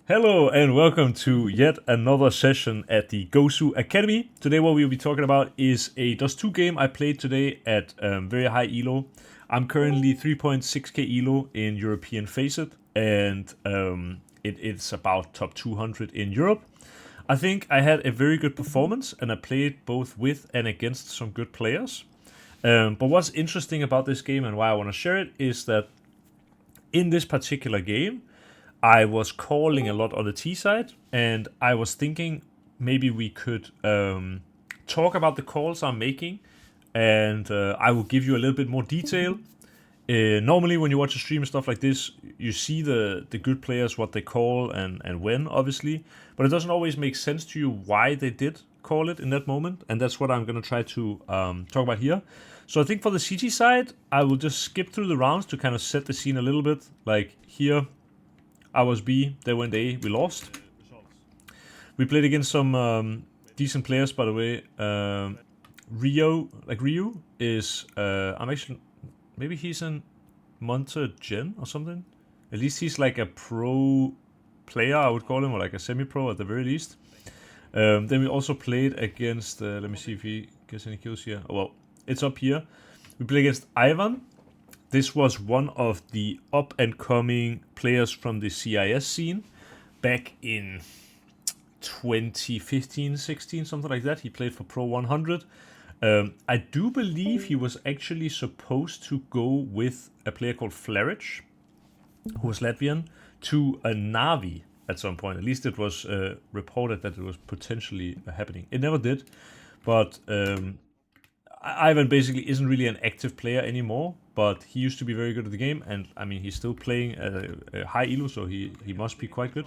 Hello and welcome to yet another session at the Gosu Academy. Today what we'll be talking about is a Dust 2 game I played today at very high elo. I'm currently 3.6k elo in European FACEIT and it's about top 200 in Europe. I think I had a very good performance and I played both with and against some good players. But what's interesting about this game and why I want to share it is that in this particular game, I was calling a lot on the T side, and I was thinking maybe we could talk about the calls I'm making, and I will give you a little bit more detail. Normally, when you watch a stream and stuff like this, you see the good players, what they call and when, obviously, but it doesn't always make sense to you why they did call it in that moment, and that's what I'm going to try to talk about here. So I think for the CT side, I will just skip through the rounds to kind of set the scene a little bit. Like here, I was B, they went A, we lost. We played against some decent players, by the way. Ryu is, I'm actually, maybe he's in Monte Gen or something. At least he's like a pro player, I would call him, or like a semi-pro at the very least. Then we also played against, let me see if he gets any kills here. Oh, well, it's up here. We played against Ivan. This was one of the up-and-coming players from the CIS scene back in 2015, 16, something like that. He played for Pro 100. I do believe he was actually supposed to go with a player called Flarich, who was Latvian, to a Navi at some point. At least it was reported that it was potentially happening. It never did, but Ivan basically isn't really an active player anymore, but he used to be very good at the game, and I mean he's still playing a high elo, so he must be quite good.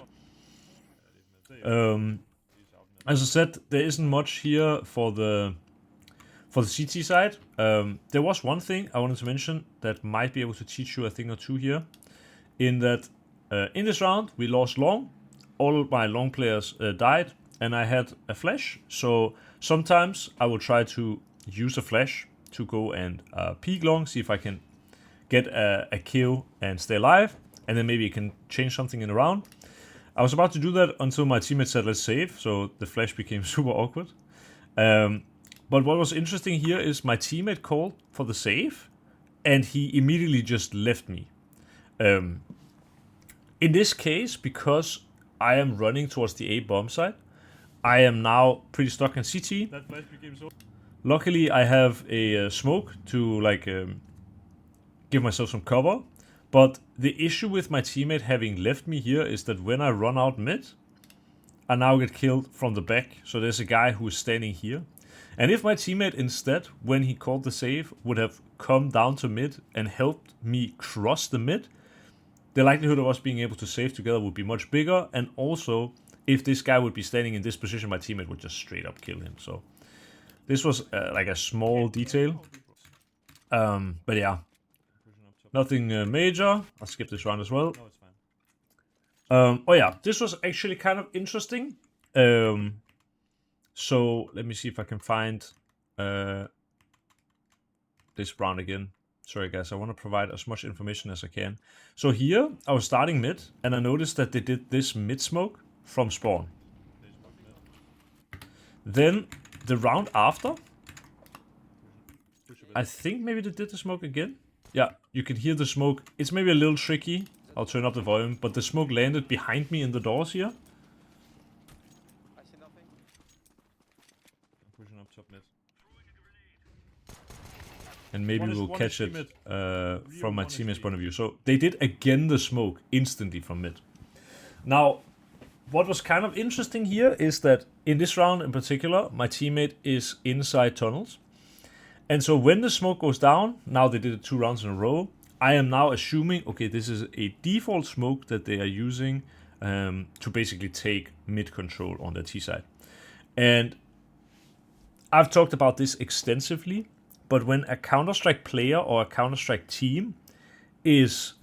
As I said, there isn't much here for the CT side. There was one thing I wanted to mention that might be able to teach you a thing or two here, in that in this round we lost long, all my long players died, and I had a flash, so sometimes I will try to use a flash to go and peek long, see if I can get a kill and stay alive, and then maybe you can change something in the round. I was about to do that until my teammate said let's save, so the flash became super awkward. But what was interesting here is my teammate called for the save, and he immediately just left me. In this case, because I am running towards the A bomb site, I am now pretty stuck in CT. That flash became so. Luckily, I have a smoke to like give myself some cover. But the issue with my teammate having left me here is that when I run out mid, I now get killed from the back. So there's a guy who is standing here. And if my teammate instead, when he called the save, would have come down to mid and helped me cross the mid, the likelihood of us being able to save together would be much bigger. And also, if this guy would be standing in this position, my teammate would just straight up kill him. So this was like a small detail. But yeah, nothing major. I'll skip this round as well. Oh yeah, this was actually kind of interesting. So let me see if I can find this round again. Sorry guys, I want to provide as much information as I can. So here, I was starting mid, and I noticed that they did this mid smoke from spawn. Then the round after, I think maybe they did the smoke again. Yeah, you can hear the smoke. It's maybe a little tricky. I'll turn up the volume, but the smoke landed behind me in the doors here. I see nothing. I'm pushing up top mid. And maybe we'll catch it from my teammate's point of view. So they did again the smoke instantly from mid. Now, what was kind of interesting here is that in this round in particular, my teammate is inside tunnels. And so when the smoke goes down, now they did it 2 rounds in a row, I am now assuming, okay, this is a default smoke that they are using to basically take mid control on the T side. And I've talked about this extensively, but when a Counter-Strike player or a Counter-Strike team is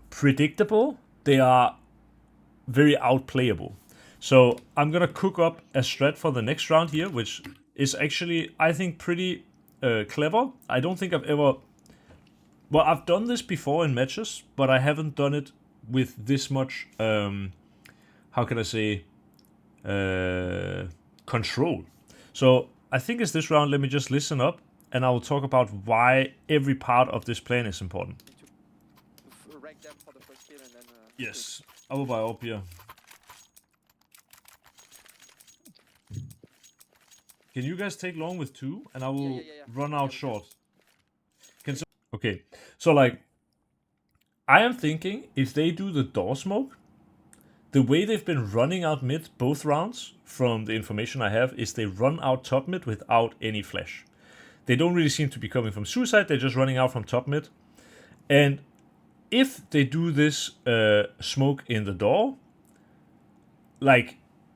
predictable, they are very outplayable. So I'm gonna cook up a strat for the next round here, which is actually, I think, pretty clever. I don't think I've ever... Well, I've done this before in matches, but I haven't done it with this much, how can I say, control. So I think it's this round. Let me just listen up, and I will talk about why every part of this plan is important. Need to rank them for the first kill and then. Yes, I will buy up here. Can you guys take long with 2, and I will run out short. Okay, so like, I am thinking if they do the door smoke, the way they've been running out mid both rounds, from the information I have, is they run out top mid without any flash. They don't really seem to be coming from suicide, they're just running out from top mid. And if they do this smoke in the door, like,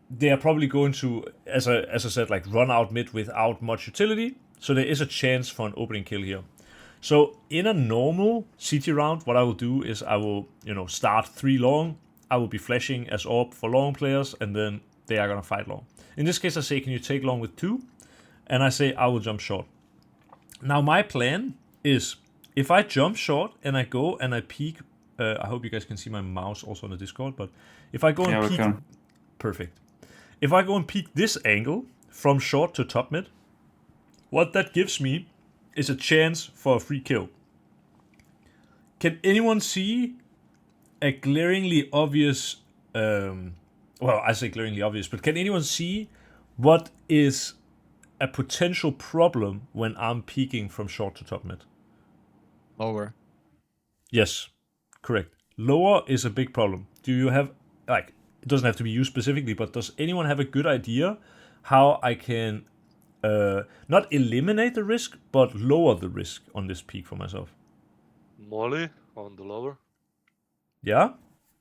they are probably going to, as I said, like, run out mid without much utility. So there is a chance for an opening kill here. So in a normal CT round, what I will do is I will, start 3 long. I will be flashing as AWP for long players, and then they are gonna fight long. In this case, I say, can you take long with 2? And I say, I will jump short. Now my plan is, if I jump short and I go and I peek, I hope you guys can see my mouse also on the Discord, but if I go and peek, perfect. If I go and peek this angle from short to top mid, what that gives me is a chance for a free kill. Can anyone see a glaringly obvious, well, I say glaringly obvious, but can anyone see what is a potential problem when I'm peeking from short to top mid? Lower. Yes, correct. Lower is a big problem. Do you have, like, it doesn't have to be you specifically, but does anyone have a good idea how I can not eliminate the risk, but lower the risk on this peak for myself? Molly on the lower. Yeah,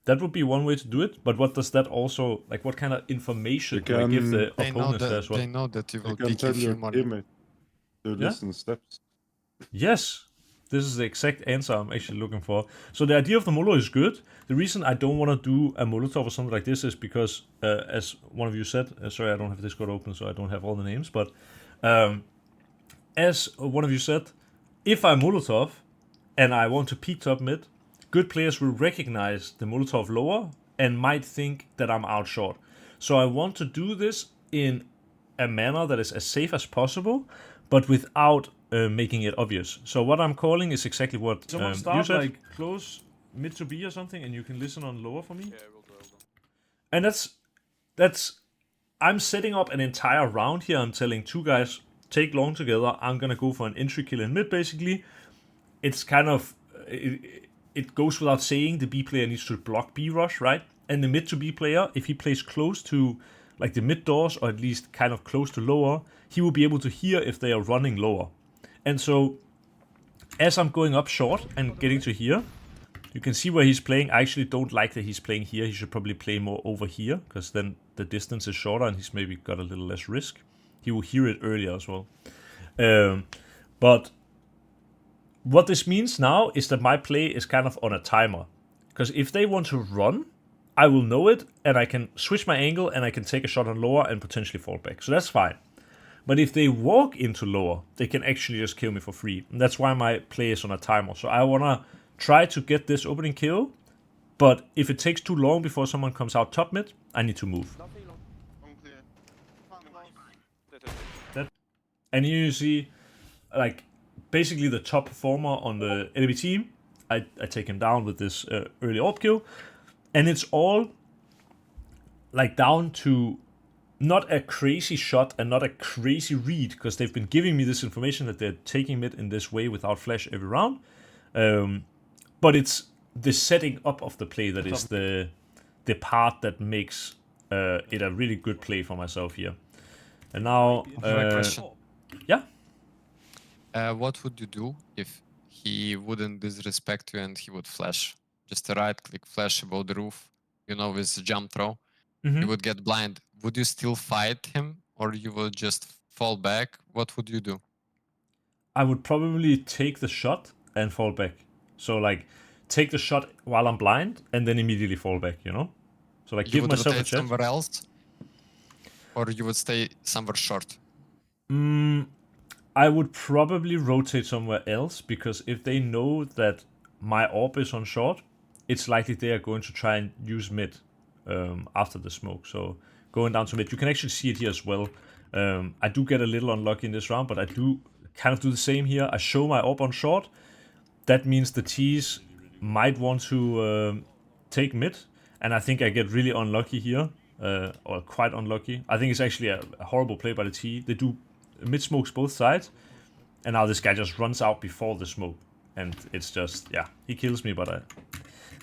that would be one way to do it. But what does that also, like, what kind of information do I give the opponents there as well? They know that you will can peek tell if you your money. teammate to listen steps. Yes, this is the exact answer I'm actually looking for. So the idea of the Molo is good. The reason I don't want to do a Molotov or something like this is because, as one of you said, sorry, I don't have Discord open, so I don't have all the names, but as one of you said, if I Molotov and I want to peek top mid, good players will recognize the Molotov lower and might think that I'm out short. So I want to do this in a manner that is as safe as possible, but without making it obvious. So what I'm calling is exactly what Someone you start said. like close mid to B or something, and you can listen on lower for me. Yeah, we'll do. And that's I'm setting up an entire round here. I'm telling 2 guys, take long together. I'm gonna go for an entry kill in mid, basically. It's kind of, it goes without saying, the B player needs to block B rush, right? And the mid to B player, if he plays close to, like, the mid doors, or at least kind of close to lower, he will be able to hear if they are running lower. And so, as I'm going up short and getting to here, you can see where he's playing. I actually don't like that he's playing here. He should probably play more over here, because then the distance is shorter and he's maybe got a little less risk. He will hear it earlier as well. But what this means now is that my play is kind of on a timer. Because if they want to run, I will know it, and I can switch my angle, and I can take a shot on lower and potentially fall back. So that's fine. But if they walk into lower, they can actually just kill me for free. And that's why my play is on a timer. So I want to try to get this opening kill, but if it takes too long before someone comes out top mid, I need to move. Nothing long. And here you see, like, basically the top performer on the enemy team. I take him down with this early AWP kill. And it's all, like, down to not a crazy shot and not a crazy read, because they've been giving me this information that they're taking mid in this way without flash every round. But it's the setting up of the play that is the part that makes it a really good play for myself here. And now, question. Yeah. What would you do if he wouldn't disrespect you and he would flash? Just a right-click flash above the roof, with the jump throw. Mhm. You would get blind. Would you still fight him, or you would just fall back? What would you do? I would probably take the shot and fall back. So, like, take the shot while I'm blind and then immediately fall back, So, like, You give would myself a rotate chance. somewhere else, or you would stay somewhere short? I would probably rotate somewhere else, because if they know that my AWP is on short, it's likely they are going to try and use mid after the smoke. So going down to mid, you can actually see it here as well. I do get a little unlucky in this round, but I do kind of do the same here. I show my AWP on short. That means the T's might want to take mid, and I think I get really unlucky here, or quite unlucky. I think it's actually a horrible play by the T. They do mid smokes both sides, and now this guy just runs out before the smoke, and it's just, yeah, he kills me, but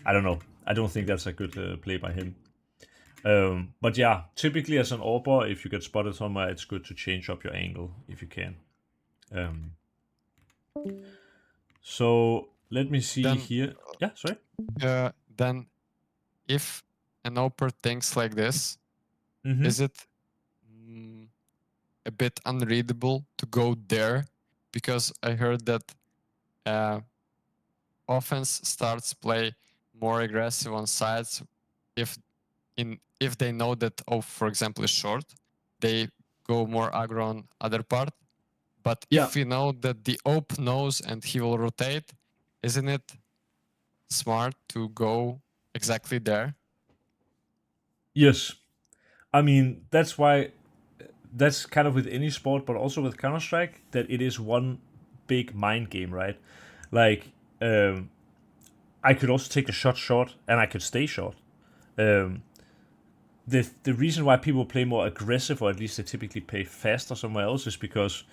I don't know. I don't think that's a good play by him. But yeah, typically as an AWPer, if you get spotted somewhere, it's good to change up your angle if you can. So let me see Then- here. Yeah, sorry. Then, if an AWPer thinks like this, Mhm. is it a bit unreadable to go there? Because I heard that offense starts play more aggressive on sides if they know that for example is short, they go more aggro on other part. But Yeah. if we know that the op knows and he will rotate, isn't it smart to go exactly there? Yes. I mean, that's why, that's kind of with any sport, but also with Counter-Strike, that it is one big mind game, right? Like, I could also take a shot short, and I could stay short. The reason why people play more aggressive, or at least they typically play faster somewhere else, is because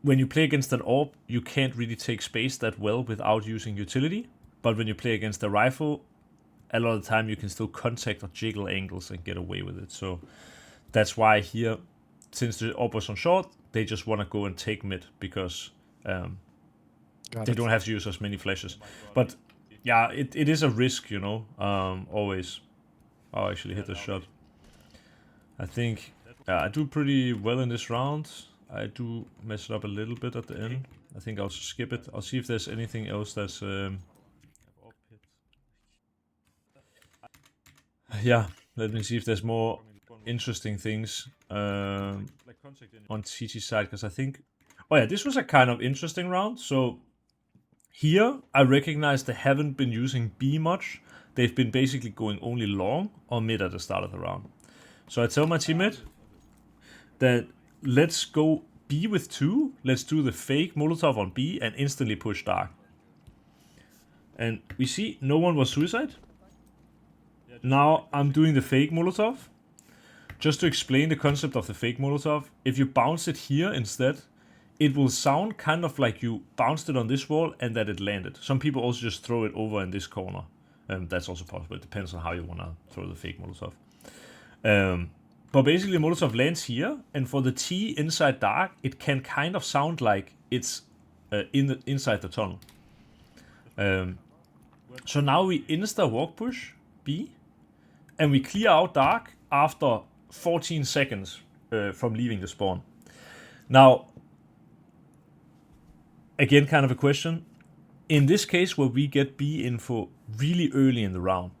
when you play against an AWP, you can't really take space that well without using utility. But when you play against a rifle, a lot of the time you can still contact or jiggle angles and get away with it. So that's why here, since the AWP was on short, they just want to go and take mid, because they don't have to use as many flashes. But yeah, it is a risk, you know, always. Oh, I actually hit the shot. I think I do pretty well in this round. I do mess it up a little bit at the end. I think I'll skip it. I'll see if there's anything else that's... yeah, let me see if there's more interesting things on CT side, because I think... Oh yeah, this was a kind of interesting round. So here, I recognize they haven't been using B much. They've been basically going only long or mid at the start of the round. So I tell my teammate that let's go B with 2. Let's do the fake Molotov on B and instantly push dark. And we see no one was suicide. Now I'm doing the fake Molotov. Just to explain the concept of the fake Molotov, if you bounce it here instead, it will sound kind of like you bounced it on this wall and that it landed. Some people also just throw it over in this corner. That's also possible. It depends on how you want to throw the fake Molotov. But basically, Molotov lands here, and for the T inside dark, it can kind of sound like it's inside the tunnel. So now we insta walk push B, and we clear out dark after 14 seconds from leaving the spawn. Now, again, kind of a question. In this case, where we get B info really early in the round,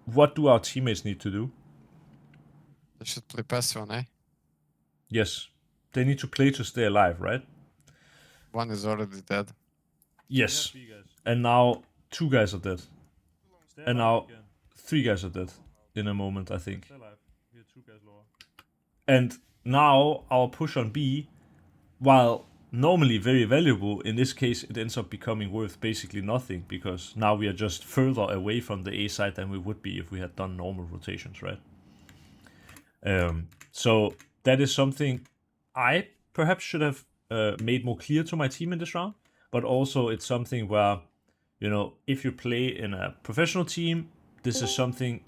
what do our teammates need to do? They should play passive on A. Yes, they need to play to stay alive, right? One is already dead. Yes. And now 2 guys are dead. And now 3 guys are dead in a moment, I think. And now our push on B, while normally very valuable, in this case it ends up becoming worth basically nothing, because now we are just further away from the A side than we would be if we had done normal rotations, right? So that is something I perhaps should have made more clear to my team in this round, but also it's something where, you know, if you play in a professional team, this is something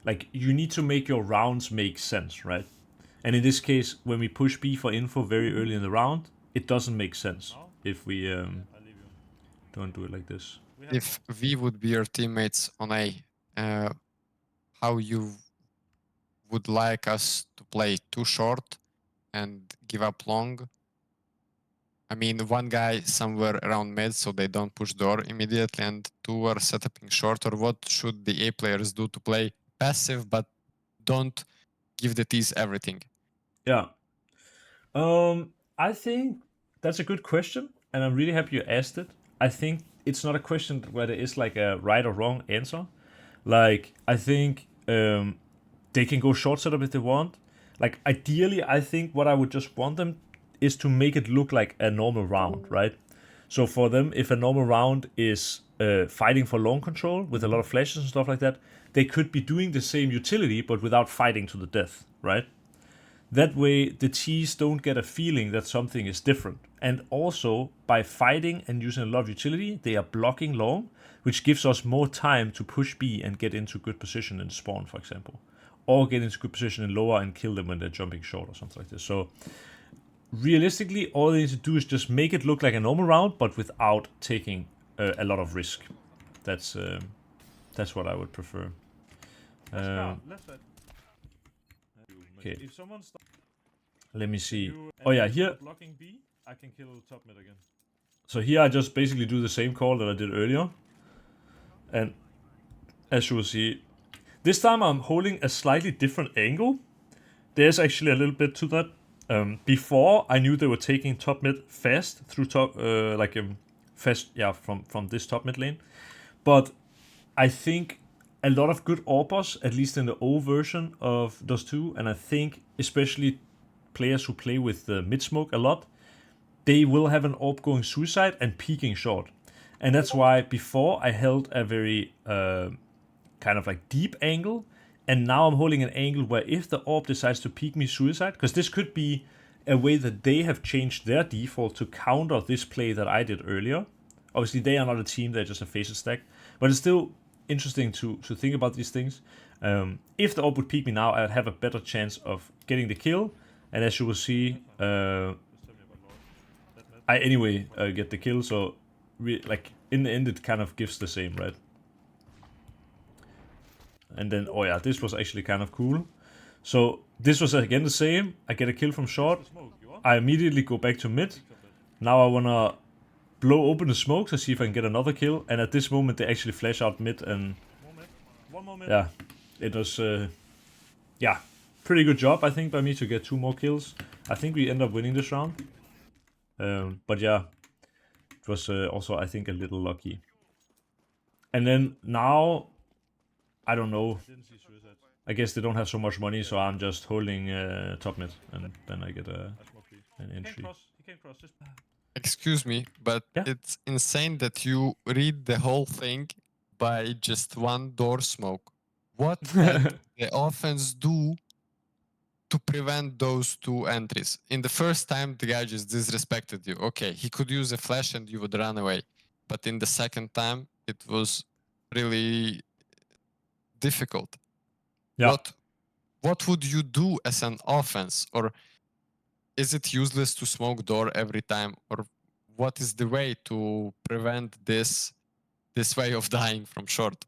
like you need to make your rounds make sense, right? And in this case, when we push B for info very early in the round, it doesn't make sense if we don't do it like this. If we would be your teammates on A, how you would like us to play too short and give up long? I mean, one guy somewhere around mid so they don't push door immediately, and 2 are setuping short, or what should the A players do to play passive but don't give the T's everything? Yeah. I think that's a good question, and I'm really happy you asked it. I think it's not a question where there is like a right or wrong answer. Like, I think they can go short setup if they want. Like, ideally, I think what I would just want them is to make it look like a normal round, right? So for them, if a normal round is fighting for long control with a lot of flashes and stuff like that, they could be doing the same utility but without fighting to the death, right? That way, the Ts don't get a feeling that something is different. And also, by fighting and using a lot of utility, they are blocking long, which gives us more time to push B and get into good position in spawn, for example. Or get into good position in lower and kill them when they're jumping short or something like this. So, realistically, all they need to do is just make it look like a normal round, but without taking a lot of risk. That's what I would prefer. Okay. If someone starts Let me see. Oh yeah, here. blocking B, I can kill top mid again. So here I just basically do the same call that I did earlier. And as you will see, this time I'm holding a slightly different angle. There's actually a little bit to that. Before I knew they were taking top mid fast through top, fast, yeah, from this top mid lane. But I think a lot of good AWPers, at least in the old version of Dust 2, and I think especially players who play with the mid smoke a lot, they will have an AWP going suicide and peeking short. And that's why before I held a very kind of like deep angle, and now I'm holding an angle where if the AWP decides to peek me suicide, because this could be a way that they have changed their default to counter this play that I did earlier. Obviously, they are not a team, they're just a FACEIT stack. But it's still interesting to think about these things. If the AWP would peek me now, I'd have a better chance of getting the kill. And as you will see, I anyway get the kill. So, like, in the end, it kind of gives the same, right? And then, oh yeah, this was actually kind of cool. So, this was again the same. I get a kill from short. I immediately go back to mid. Now I want to blow open the smoke to see if I can get another kill. And at this moment, they actually flash out mid. And One more mid. yeah, it was, yeah, pretty good job, I think, by me to get 2 more kills. I think we end up winning this round. But yeah, it was also, I think, a little lucky. And then now, I don't know. Didn't see suicide. I guess they don't have so much money, so I'm just holding top mid, and then I get I smoke B. an He can't entry. cross. He can't cross. Just Excuse me, but Yeah. it's insane that you read the whole thing by just one door smoke. What can the offense do to prevent those 2 entries? In the first time, the guy just disrespected you. Okay, he could use a flash and you would run away. But in the second time, it was really difficult. Yeah. What would you do as an offense? Or is it useless to smoke door every time? Or what is the way to prevent this way of dying from short?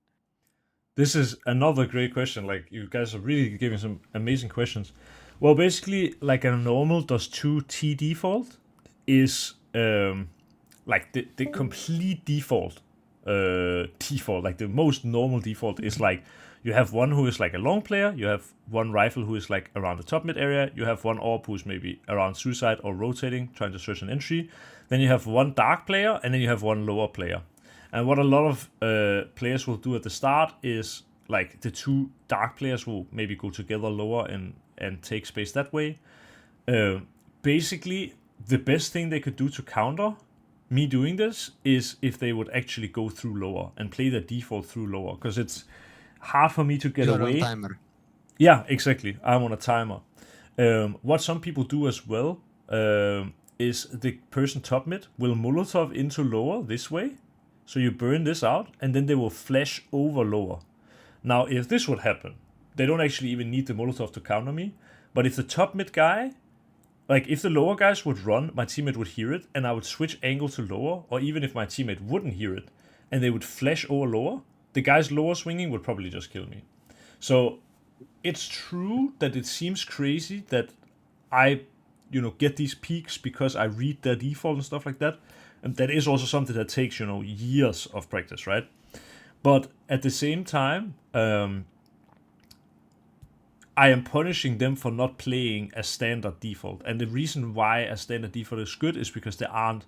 This is another great question. Like, you guys are really giving some amazing questions. Well, basically, like a normal Dust 2 T default is like the complete default. Like the most normal default is like you have one who is like a long player, you have one rifle who is like around the top mid area, you have one AWP who's maybe around suicide or rotating, trying to search an entry. Then you have one dark player, and then you have one lower player. And what a lot of players will do at the start is like the 2 dark players will maybe go together lower and take space that way. Basically, the best thing they could do to counter me doing this is if they would actually go through lower and play the default through lower, because it's hard for me to get You're away. on timer. Yeah, exactly. I'm on a timer. What some people do as well is the person top mid will Molotov into lower this way. So you burn this out, and then they will flash over lower. Now, if this would happen, they don't actually even need the Molotov to counter me. But if the top mid guy, like if the lower guys would run, my teammate would hear it, and I would switch angle to lower, or even if my teammate wouldn't hear it, and they would flash over lower, the guys lower swinging would probably just kill me. So it's true that it seems crazy that I, get these peaks because I read their default and stuff like that. And that is also something that takes, years of practice, right? But at the same time, I am punishing them for not playing a standard default. And the reason why a standard default is good is because there aren't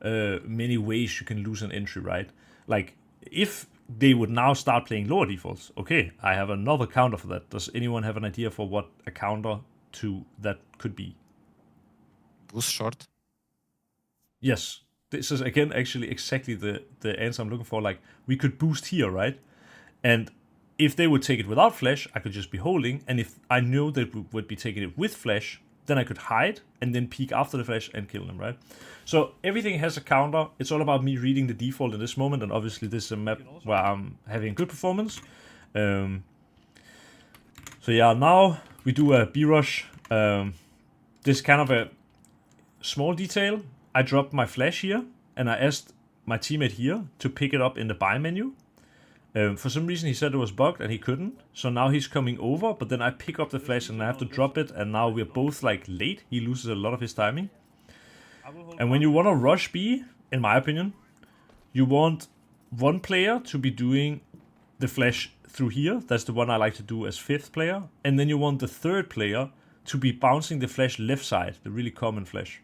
many ways you can lose an entry, right? Like, if they would now start playing lower defaults, okay, I have another counter for that. Does anyone have an idea for what a counter to that could be? Boost short. Yes, this is again actually exactly the answer I'm looking for. Like, we could boost here, right? And if they would take it without flash, I could just be holding. And if I know they would be taking it with flash, then I could hide and then peek after the flash and kill them, right? So everything has a counter. It's all about me reading the default in this moment. And obviously this is a map where I'm having good performance. So yeah, now we do a B-rush. This is kind of a small detail. I dropped my flash here, and I asked my teammate here to pick it up in the buy menu. For some reason he said it was bugged and he couldn't, so now he's coming over, but then I pick up the flash and I have to drop it, and now we're both like late. He loses a lot of his timing. And when you want to rush B, in my opinion, you want one player to be doing the flash through here. That's the one I like to do as fifth player. And then you want the third player to be bouncing the flash left side, the really common flash.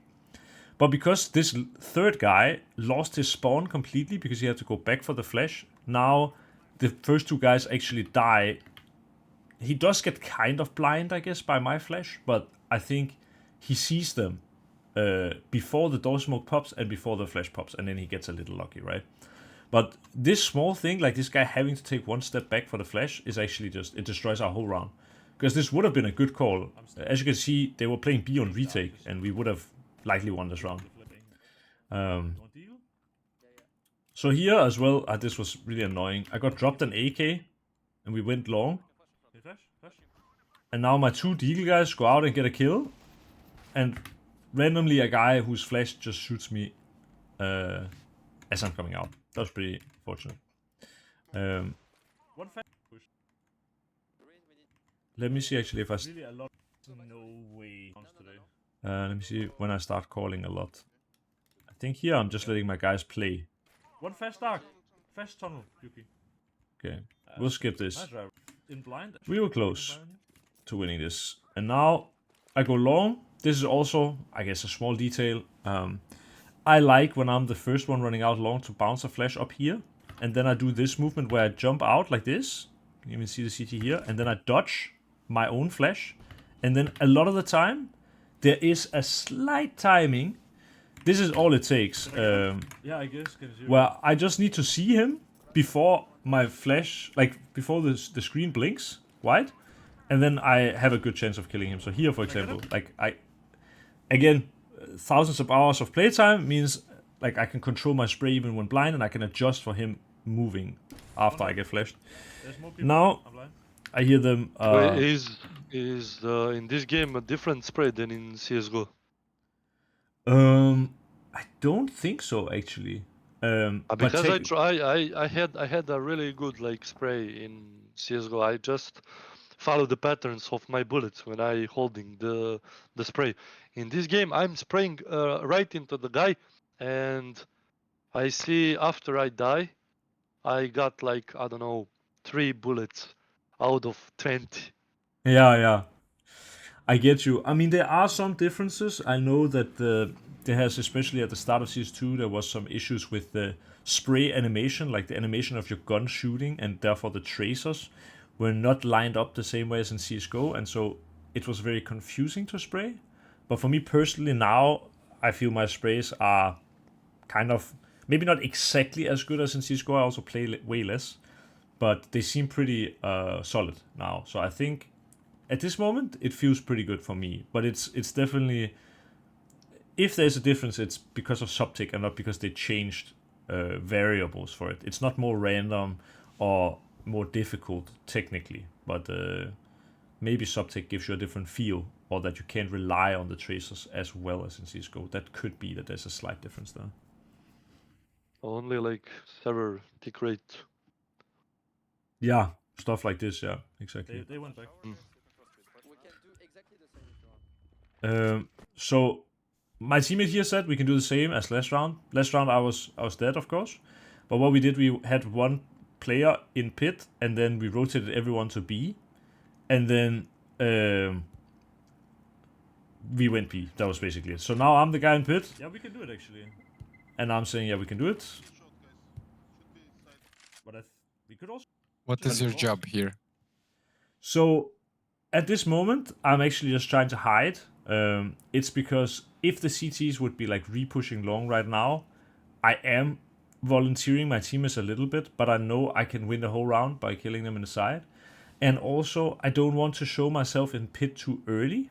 But because this third guy lost his spawn completely because he had to go back for the flash, now the first two guys actually die. He does get kind of blind, I guess, by my flash, but I think he sees them before the door smoke pops and before the flash pops, and then he gets a little lucky, right? But this small thing, like this guy having to take one step back for the flash, is actually just, it destroys our whole round. Because this would have been a good call. As you can see, they were playing B on retake, and we would have likely won this round. So here as well, this was really annoying. I got dropped an AK, and we went long. And now my two Deagle guys go out and get a kill. And randomly a guy whose flash just shoots me as I'm coming out. That was pretty fortunate. Let me see actually if I... let me see when I start calling a lot. I think here I'm just letting my guys play. One fast dark. Fast tunnel, Yuki. Okay, we'll skip this. In blind. We were close to winning this. And now I go long. This is also, I guess, a small detail. I like when I'm the first one running out long to bounce a flash up here. And then I do this movement where I jump out like this. You can even see the CT here. And then I dodge my own flash. And then a lot of the time, there is a slight timing. This is all it takes. Yeah, I guess. Where I just need to see him before my flash, like before the screen blinks white. And then I have a good chance of killing him. So here, for example, like again, thousands of hours of playtime means like I can control my spray even when blind, and I can adjust for him moving after I get flashed. Now I hear them. Is in this game a different spray than in CS:GO? I don't think so actually. Because I had a really good like spray in CS:GO. I just follow the patterns of my bullets when I holding the spray. In this game, I'm spraying right into the guy, and I see after I die, I got like, I don't know, 3 bullets out of 20. Yeah. I get you. I mean, there are some differences. I know that there has, especially at the start of CS2, there was some issues with the spray animation, like the animation of your gun shooting, and therefore the tracers were not lined up the same way as in CSGO, and so it was very confusing to spray. But for me personally now, I feel my sprays are kind of, maybe not exactly as good as in CSGO, I also play way less, but they seem pretty solid now. So I think at this moment, it feels pretty good for me, but it's definitely, if there's a difference, it's because of subtick and not because they changed variables for it. It's not more random or more difficult technically, but maybe subtick gives you a different feel, or that you can't rely on the tracers as well as in CSGO. That could be that there's a slight difference there. Only like server tick rate. Yeah, stuff like this, yeah, exactly. They went back. We can do exactly the same if you want. So my teammate here said we can do the same as last round. Last round I was dead, of course. But what we did, we had one player in pit, and then we rotated everyone to B, and then we went B. That was basically it. So now I'm the guy in pit. Yeah, we can do it actually. And I'm saying, yeah, we can do it. But we could also... What is your job here? So, at this moment, I'm actually just trying to hide. It's because if the CTs would be like re-pushing long right now, I am volunteering my teammates a little bit, but I know I can win the whole round by killing them in the side. And also, I don't want to show myself in pit too early.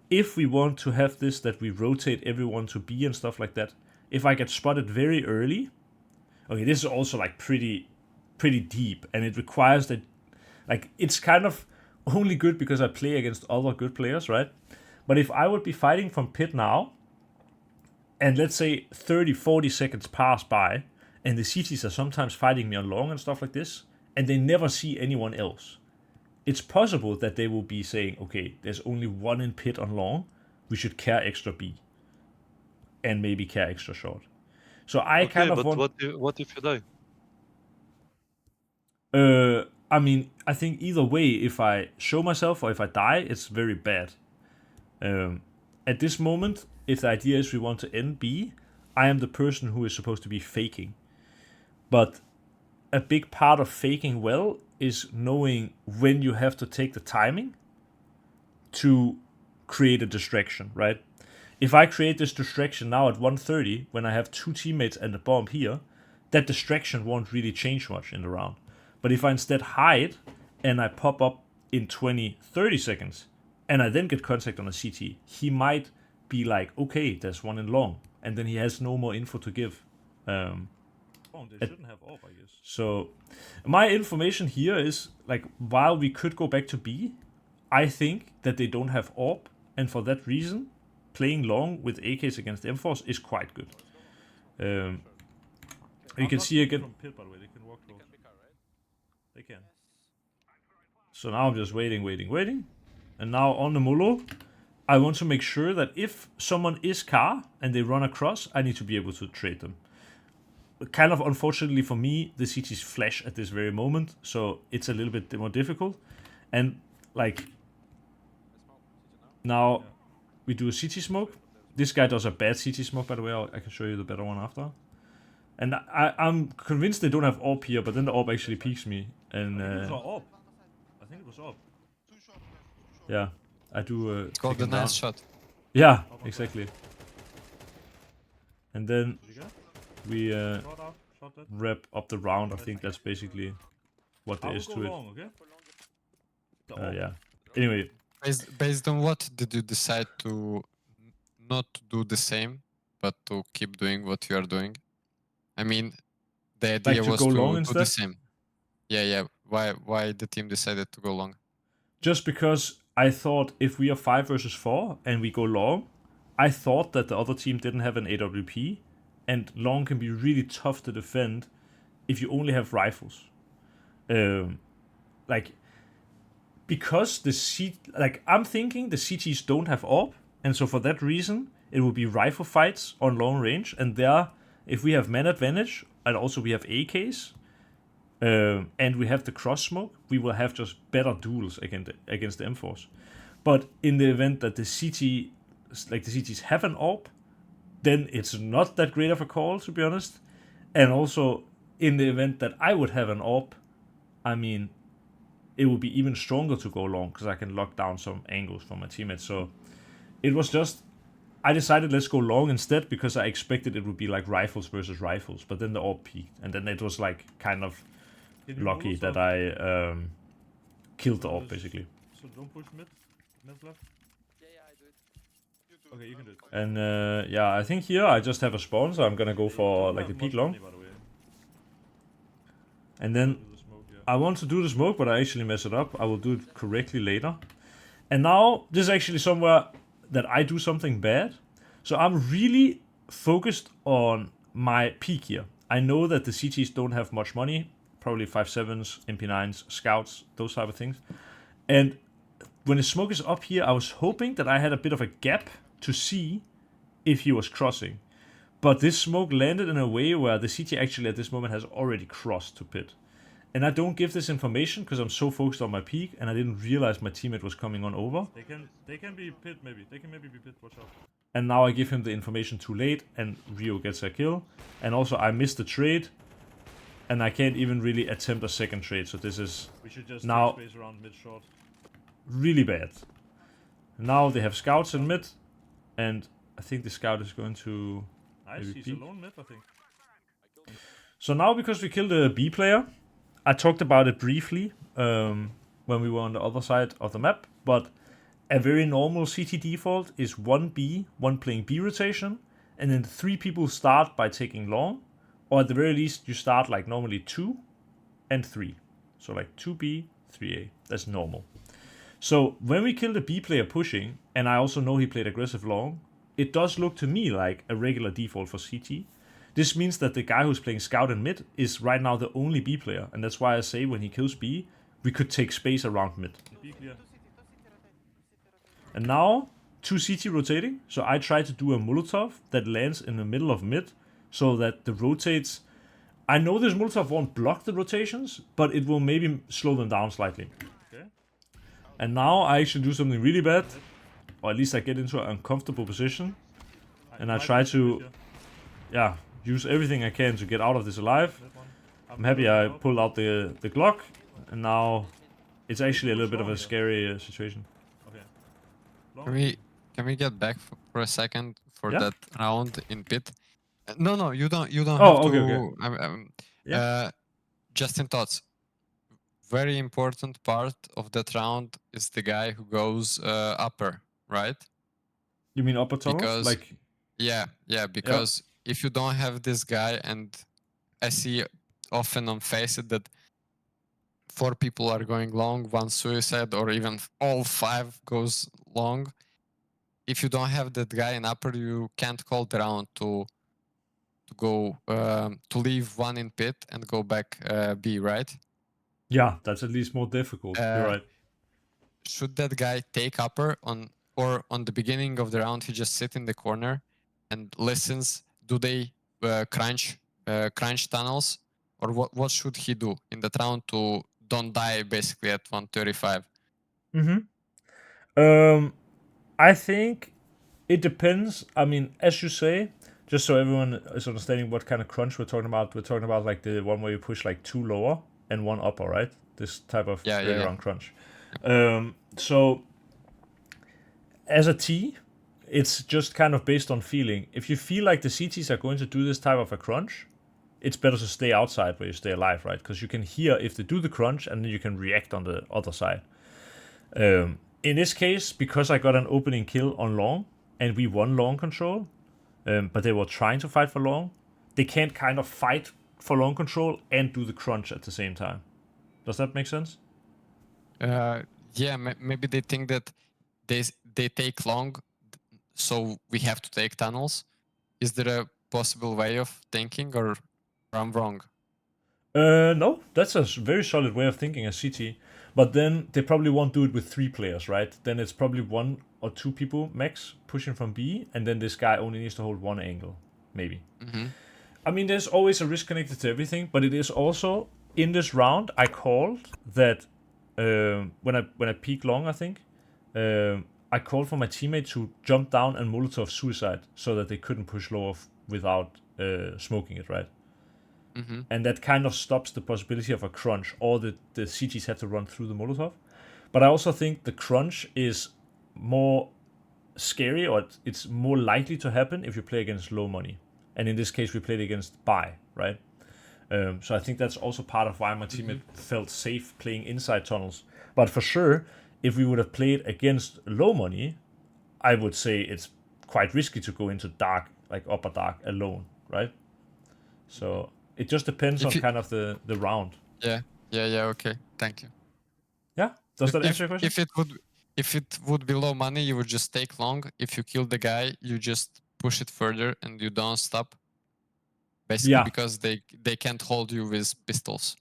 If we want to have this, that we rotate everyone to B and stuff like that, if I get spotted very early... Okay, this is also like pretty deep, and it requires that... Like, it's kind of only good because I play against other good players, right? But if I would be fighting from pit now, and let's say 30-40 seconds pass by, and the CTs are sometimes fighting me on long and stuff like this, and they never see anyone else, it's possible that they will be saying, okay, there's only one in pit on long, we should care extra B, and maybe care extra short. So I kind of but want... what if you die? I mean, I think either way, if I show myself or if I die, it's very bad. At this moment, if the idea is we want to end B, I am the person who is supposed to be faking. But a big part of faking well is knowing when you have to take the timing to create a distraction, right? If I create this distraction now at 1:30, when I have two teammates and a bomb here, that distraction won't really change much in the round. But if I instead hide and I pop up in 20-30 seconds and I then get contact on a CT, he might be like, okay, there's one in long, and then he has no more info to give. They shouldn't have AWP, I guess. So my information here is, like, while we could go back to B, I think that they don't have AWP, and for that reason, playing long with AKs against M4s is quite good. You can see again... From pit, by the way, they can walk close. They can. So now I'm just waiting. And now on the Molo, I want to make sure that if someone is car and they run across, I need to be able to trade them. Kind of unfortunately for me, the CTs flash at this very moment, so it's a little bit more difficult. And like, now we do a CT smoke. This guy does a bad CT smoke, by the way. I can show you the better one after. And I'm convinced they don't have AWP here, but then the AWP actually peeks me. And I think it was AWP. yeah, I do. It's called the nice shot. Yeah, exactly. And then we Shot that. wrap up the round. I think that's basically what there is to it. Long, okay? Yeah. Anyway, Based on what did you decide to not do the same, but to keep doing what you are doing? I mean, the idea to was go to long do instead? the same. Yeah. Why the team decided to go long? just because I thought if we are 5 versus 4 and we go long, I thought that the other team didn't have an AWP, and long can be really tough to defend if you only have rifles. Because I'm thinking the CTs don't have AWP, and so for that reason, it will be rifle fights on long range, and there, if we have man advantage, and also we have AKs, and we have the cross smoke, we will have just better duels against the M4s. But in the event that the CTs have an AWP, then it's not that great of a call, to be honest. And also, in the event that I would have an AWP, I mean, it would be even stronger to go long, because I can lock down some angles from my teammates. So it was just, I decided let's go long instead, because I expected it would be like rifles versus rifles. But then the AWP peaked, and then it was like kind of lucky that I killed the AWP, basically. So don't push mid left. Yeah, I do it. Okay, you can do it. And yeah, I think here I just have a spawn, so I'm gonna go for like a peak long. And then I want to do the smoke, but I actually mess it up. I will do it correctly later. And now, this is actually somewhere that I do something bad. So I'm really focused on my peak here. I know that the CTs don't have much money. Probably 5.7s, MP9s, scouts, those type of things. And when the smoke is up here, I was hoping that I had a bit of a gap to see if he was crossing. But this smoke landed in a way where the CT actually at this moment has already crossed to pit. And I don't give this information because I'm so focused on my peak, and I didn't realize my teammate was coming on over. They can be pit maybe. They can maybe be pit. Watch out. and now I give him the information too late, and Rio gets a kill. And also I missed the trade, and I can't even really attempt a second trade, so this is We should just now take space around mid short. really bad. Now they have scouts in mid, and I think the scout is going to Nice, maybe he's peek. alone mid, I think. So now, because we killed a B player, I talked about it briefly when we were on the other side of the map, but a very normal CT default is 1B, one playing B rotation, and then 3 people start by taking long, or at the very least you start like normally 2 and 3. So like 2B, 3A, that's normal. So when we killed a B player pushing, and I also know he played aggressive long, it does look to me like a regular default for CT. This means that the guy who's playing scout and mid is right now the only B player, and that's why I say when he kills B, we could take space around mid. Be clear. And now, 2 CT rotating, so I try to do a Molotov that lands in the middle of mid, so that the rotates... I know this Molotov won't block the rotations, but it will maybe slow them down slightly. Okay. And now I actually do something really bad, or at least I get into an uncomfortable position, and I try to, yeah, use everything I can to get out of this alive. I'm happy I pulled out the Glock, and now it's actually a little bit of a scary situation. Okay. Can we get back for a second for Yeah. that round in pit? No, you don't Oh, have okay, to. okay. Yeah. Just in thoughts. Very important part of that round is the guy who goes upper, right? You mean upper tunnels? Because Like, yeah, because if you don't have this guy, and I see often on FACEIT that 4 people are going long, 1 suicide, or even all 5 goes long. If you don't have that guy in upper, you can't call the round to go to leave 1 in pit and go back B, right? yeah, that's at least more difficult. You're right. Should that guy take upper or on the beginning of the round he just sit in the corner and listens? Do they crunch tunnels, or what should he do in that round to don't die basically at 135? I think it depends. I mean, as you say, just so everyone is understanding what kind of crunch we're talking about like the one where you push like 2 lower and 1 upper, right? This type of Yeah. round crunch. So as a T, it's just kind of based on feeling. If you feel like the CTs are going to do this type of a crunch, it's better to stay outside where you stay alive, right? Because you can hear if they do the crunch, and then you can react on the other side. In this case, because I got an opening kill on long, and we won long control, but they were trying to fight for long, they can't kind of fight for long control and do the crunch at the same time. Does that make sense? Yeah, maybe they think that they take long, so we have to take tunnels. Is there a possible way of thinking, or I'm wrong? No, that's a very solid way of thinking as CT. But then they probably won't do it with 3 players, right? Then it's probably 1 or 2 people max pushing from B, and then this guy only needs to hold 1 angle, maybe. I mean, there's always a risk connected to everything, but it is also in this round I called that when I peak long, I think I called for my teammate to jump down and Molotov suicide so that they couldn't push low off without smoking it, right? And that kind of stops the possibility of a crunch, or the CTs have to run through the Molotov. But I also think the crunch is more scary, or it's more likely to happen if you play against low money. And in this case, we played against buy, right? So I think that's also part of why my teammate felt safe playing inside tunnels. But for sure, if we would have played against low money, I would say it's quite risky to go into dark, like upper dark, alone, right? So it just depends on kind of the round. Yeah, okay. Thank you. Yeah, does that answer your question? If it would be low money, you would just take long. If you kill the guy, you just push it further and you don't stop. Basically, because they can't hold you with pistols.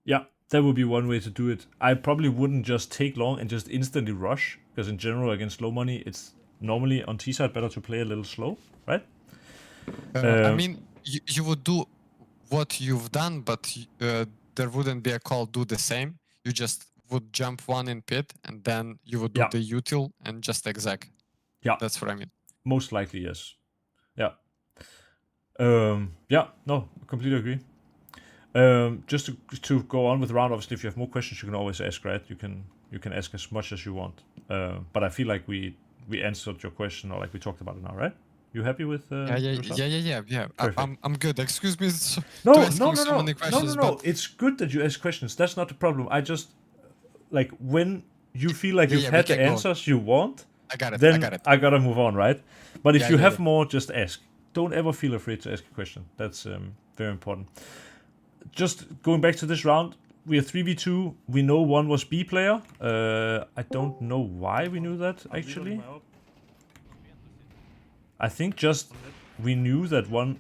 Yeah, that would be one way to do it. I probably wouldn't just take long and just instantly rush, because in general against low money, it's normally on T side better to play a little slow, right? I mean, you would do what you've done, but there wouldn't be a call do the same. You just would jump 1 in pit, and then you would do the util and just exec. Yeah, that's what I mean. Most likely, yes. Yeah. Yeah, no, completely agree. Just to go on with the round, obviously, if you have more questions, you can always ask, right? You can ask as much as you want. But I feel like we answered your question, or like we talked about it now, right? You happy with Yeah. Perfect. I'm good. Excuse me No, to no, asking no, so no, many questions, no. but It's good that you ask questions. That's not the problem. I just like when you feel like you've we had the can go on. answers you want, I got it. then I got it. I gotta move on, right? But if you have yeah. more, just ask. Don't ever feel afraid to ask a question. That's very important. Just going back to this round, we are 3v2. We know one was B player. I don't know why we knew that, actually. I think just we knew that one...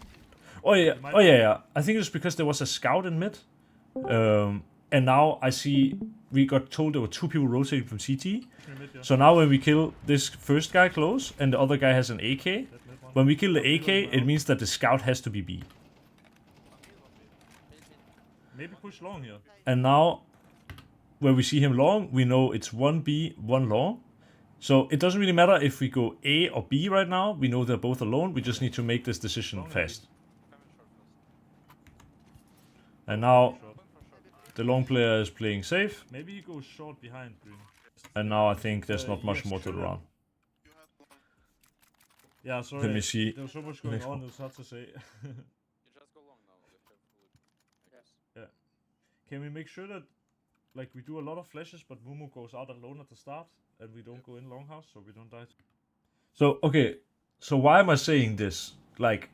Oh yeah. I think it's because there was a scout in mid. And now I see we got told there were 2 people rotating from CT. So now when we kill this first guy close and the other guy has an AK, when we kill the AK, it means that the scout has to be B. Maybe push long here. And now, when we see him long, we know it's 1B, 1 long. So it doesn't really matter if we go A or B right now. We know they're both alone. We just need to make this decision fast. And now, the long player is playing safe. Maybe he goes short behind green. And now I think there's not much more to the round. Yeah, sorry. Let me see. There was so much going on, it's hard to say. You just go long now. Yeah. Can we make sure that like we do a lot of flashes, but Mumu goes out alone at the start, and we don't go in longhouse, so we don't die? So, okay. So why am I saying this? Like,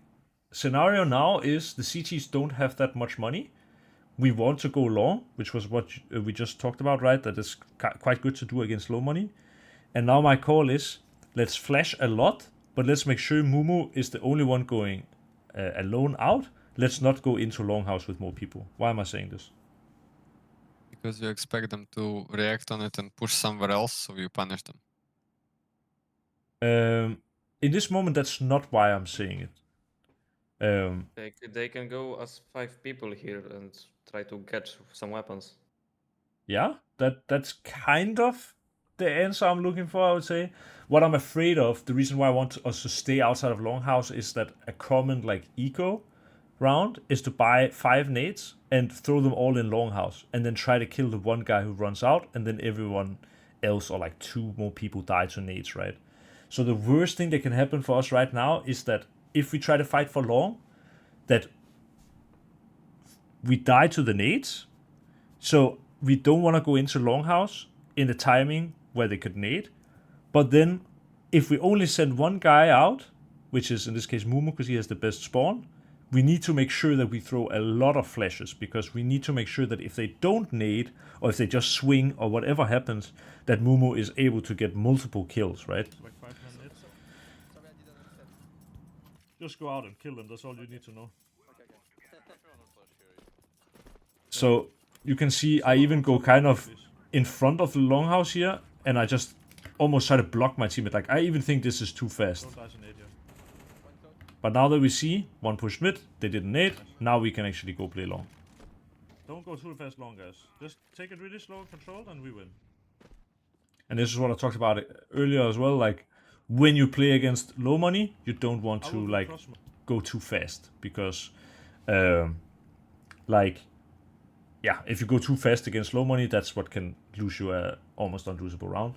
scenario now is the CTs don't have that much money. We want to go long, which was what we just talked about, right? That is quite good to do against low money. And now my call is, let's flash a lot, but let's make sure Mumu is the only one going alone out. Let's not go into longhouse with more people. Why am I saying this? Because you expect them to react on it and push somewhere else, so you punish them. In this moment, that's not why I'm saying it. They can go as 5 people here and try to catch some weapons. Yeah, that's kind of the answer I'm looking for, I would say. What I'm afraid of, the reason why I want us to stay outside of longhouse is that a common like eco round is to buy 5 nades and throw them all in longhouse and then try to kill the one guy who runs out, and then everyone else or like 2 more people die to nades, right? So the worst thing that can happen for us right now is that if we try to fight for long, that we die to the nades. So we don't want to go into longhouse in the timing where they could nade. But then if we only send one guy out, which is in this case Mumu because he has the best spawn, we need to make sure that we throw a lot of flashes, because we need to make sure that if they don't nade or if they just swing or whatever happens, that Mumu is able to get multiple kills, right? Like 5 minutes. Just go out and kill them, that's all you need to know. So you can see I even go kind of in front of the longhouse here, and I just almost try to block my teammate. Like, I even think this is too fast. Don't die to nade here. But now that we see one pushed mid, they didn't nade, now we can actually go play long. Don't go too fast long, guys. Just take it really slow and controlled, and we win. And this is what I talked about earlier as well. Like, when you play against low money, you don't want I to will like cross go too fast, because like, yeah, if you go too fast against low money, that's what can lose you a almost unlosable round.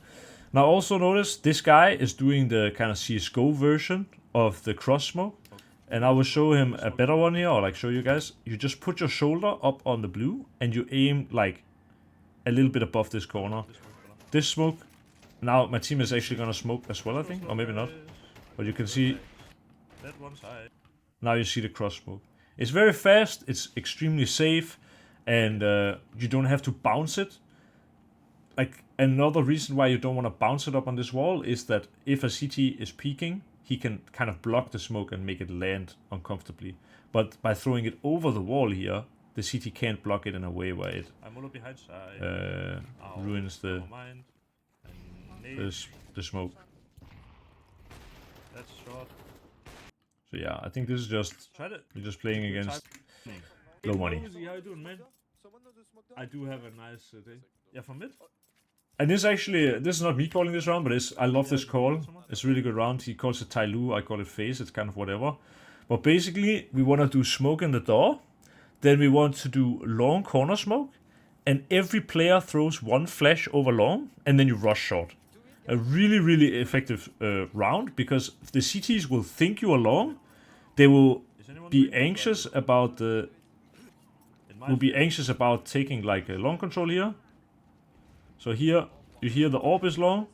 Now also notice this guy is doing the kind of CSGO version of the cross smoke, and I will show him a better one here, or like show you guys. You just put your shoulder up on the blue and you aim like a little bit above this corner. This smoke. Now my team is actually gonna smoke as well, I think, or maybe not. But you can see that one's high. now you see the cross smoke. It's very fast, it's extremely safe, and you don't have to bounce it. Like, another reason why you don't want to bounce it up on this wall is that if a CT is peeking, he can kind of block the smoke and make it land uncomfortably. But by throwing it over the wall here, the CT can't block it in a way where it I'm all behind side. ruins the smoke. That's short. So yeah, I think this is just we're just playing against low money. How you doing, man? I do have a nice day. Yeah, from mid? And this is not me calling this round, but I love this call. It's a really good round. He calls it Tai Lu, I call it Face. It's kind of whatever. But basically, we want to do smoke in the door. Then we want to do long corner smoke. And every player throws one flash over long, and then you rush short. A really, really effective round, because the CTs will think you are long. They will be anxious about taking like a long control here. So here, you hear the orb is long,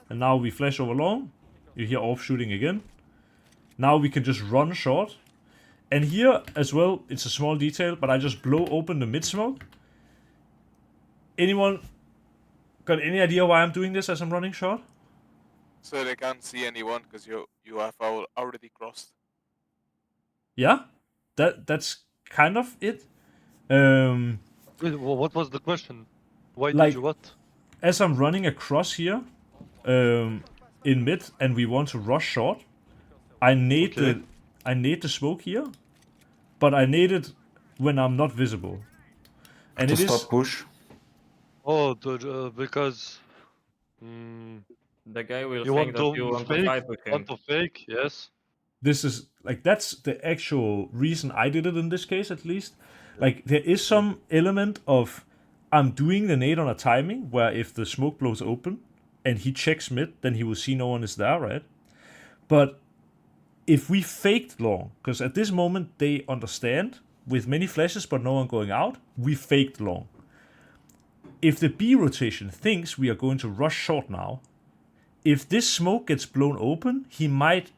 and now we flash over long. You hear orb shooting again. Now we can just run short. And here as well, it's a small detail, but I just blow open the mid smoke. Anyone got any idea why I'm doing this as I'm running short? So they can't see anyone because you have already crossed. Yeah, that's kind of it. Wait, what was the question? Why Like- did you what? As I'm running across here, in mid, and we want to rush short, I nade the smoke here, but I nade it when I'm not visible. And To it is stop push. Oh, because The guy will you think want that you to want to fake, fight with him. want to fake, yes. this is like that's the actual reason I did it in this case, at least. Like there is some element of I'm doing the nade on a timing where if the smoke blows open and he checks mid, then he will see no one is there, right? But if we faked long, because at this moment they understand with many flashes but no one going out, we faked long. If the B rotation thinks we are going to rush short now, if this smoke gets blown open, he might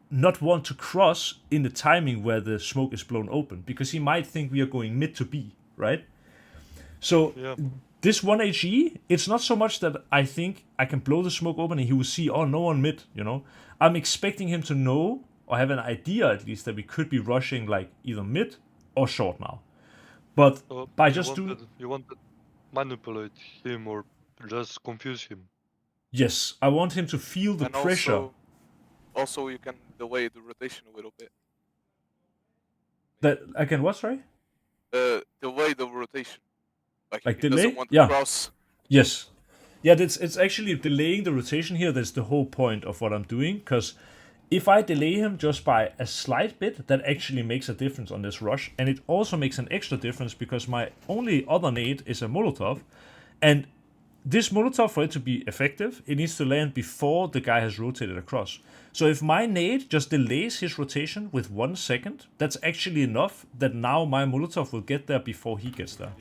not want to cross in the timing where the smoke is blown open, because he might think we are going mid to B, right? So Yeah. this 1 HE, it's not so much that I think I can blow the smoke open and he will see, oh, no one mid, you know? I'm expecting him to know, or have an idea at least, that we could be rushing like either mid or short now. But So by you just wanted, you wanted manipulate him or just confuse him. yes, I want him to feel the And pressure. also you can delay the rotation a little bit. That I can what, sorry? Delay the rotation. Like Like if he delay? doesn't want to Yeah. cross. Yes. Yeah, it's actually delaying the rotation here. That's the whole point of what I'm doing. Because if I delay him just by a slight bit, that actually makes a difference on this rush. And it also makes an extra difference because my only other nade is a Molotov. And this Molotov, for it to be effective, it needs to land before the guy has rotated across. So if my nade just delays his rotation with 1 second, that's actually enough that now my Molotov will get there before he gets there.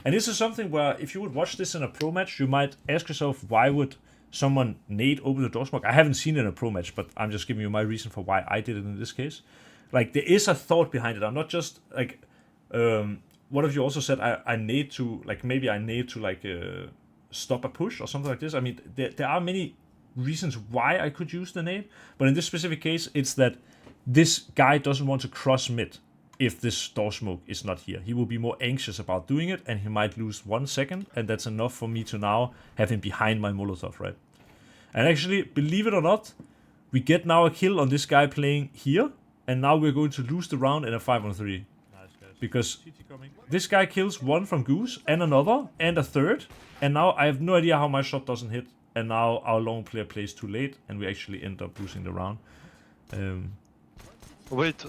And this is something where if you would watch this in a pro match, you might ask yourself, why would someone nade open the door smoke? I haven't seen it in a pro match, but I'm just giving you my reason for why I did it in this case. Like, there is a thought behind it. I'm not just, like, one of you also said I nade to, like, maybe I nade to, like, stop a push or something like this. I mean, there are many reasons why I could use the nade, but in this specific case, it's that this guy doesn't want to cross mid if this door smoke is not here. He will be more anxious about doing it, and he might lose 1 second, and that's enough for me to now have him behind my Molotov, right? And actually, believe it or not, we get now a kill on this guy playing here, and now we're going to lose the round in a 5-on-3. Because this guy kills one from Goose, and another, and a third, and now I have no idea how my shot doesn't hit, and now our long player plays too late, and we actually end up losing the round. Wait,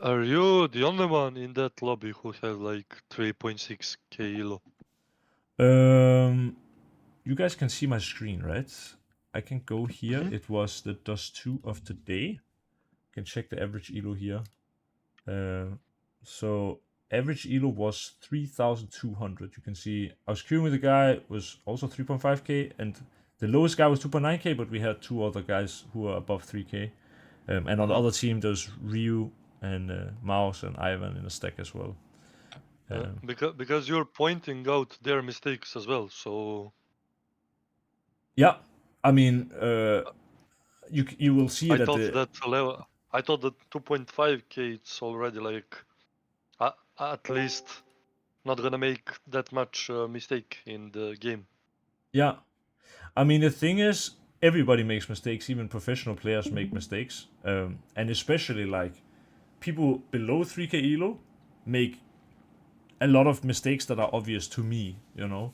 are you the only one in that lobby who has like 3.6k elo? You guys can see my screen, right? I can go here. Mhm. It was the Dust 2 of today. Can check the average elo here. So average elo was 3,200. You can see I was queuing with a guy was also 3.5k, and the lowest guy was 2.9k, but we had 2 other guys who were above 3k. And on the other team, there's Ryu and Mouse and Ivan in a stack as well. Because you're pointing out their mistakes as well, so Yeah, I mean, you will see I it at thought the that level. I thought that 2.5k it's already like at least not gonna make that much mistake in the game. yeah. I mean, the thing is, everybody makes mistakes. Even professional players make mistakes, and especially like people below 3k elo make a lot of mistakes that are obvious to me. You know,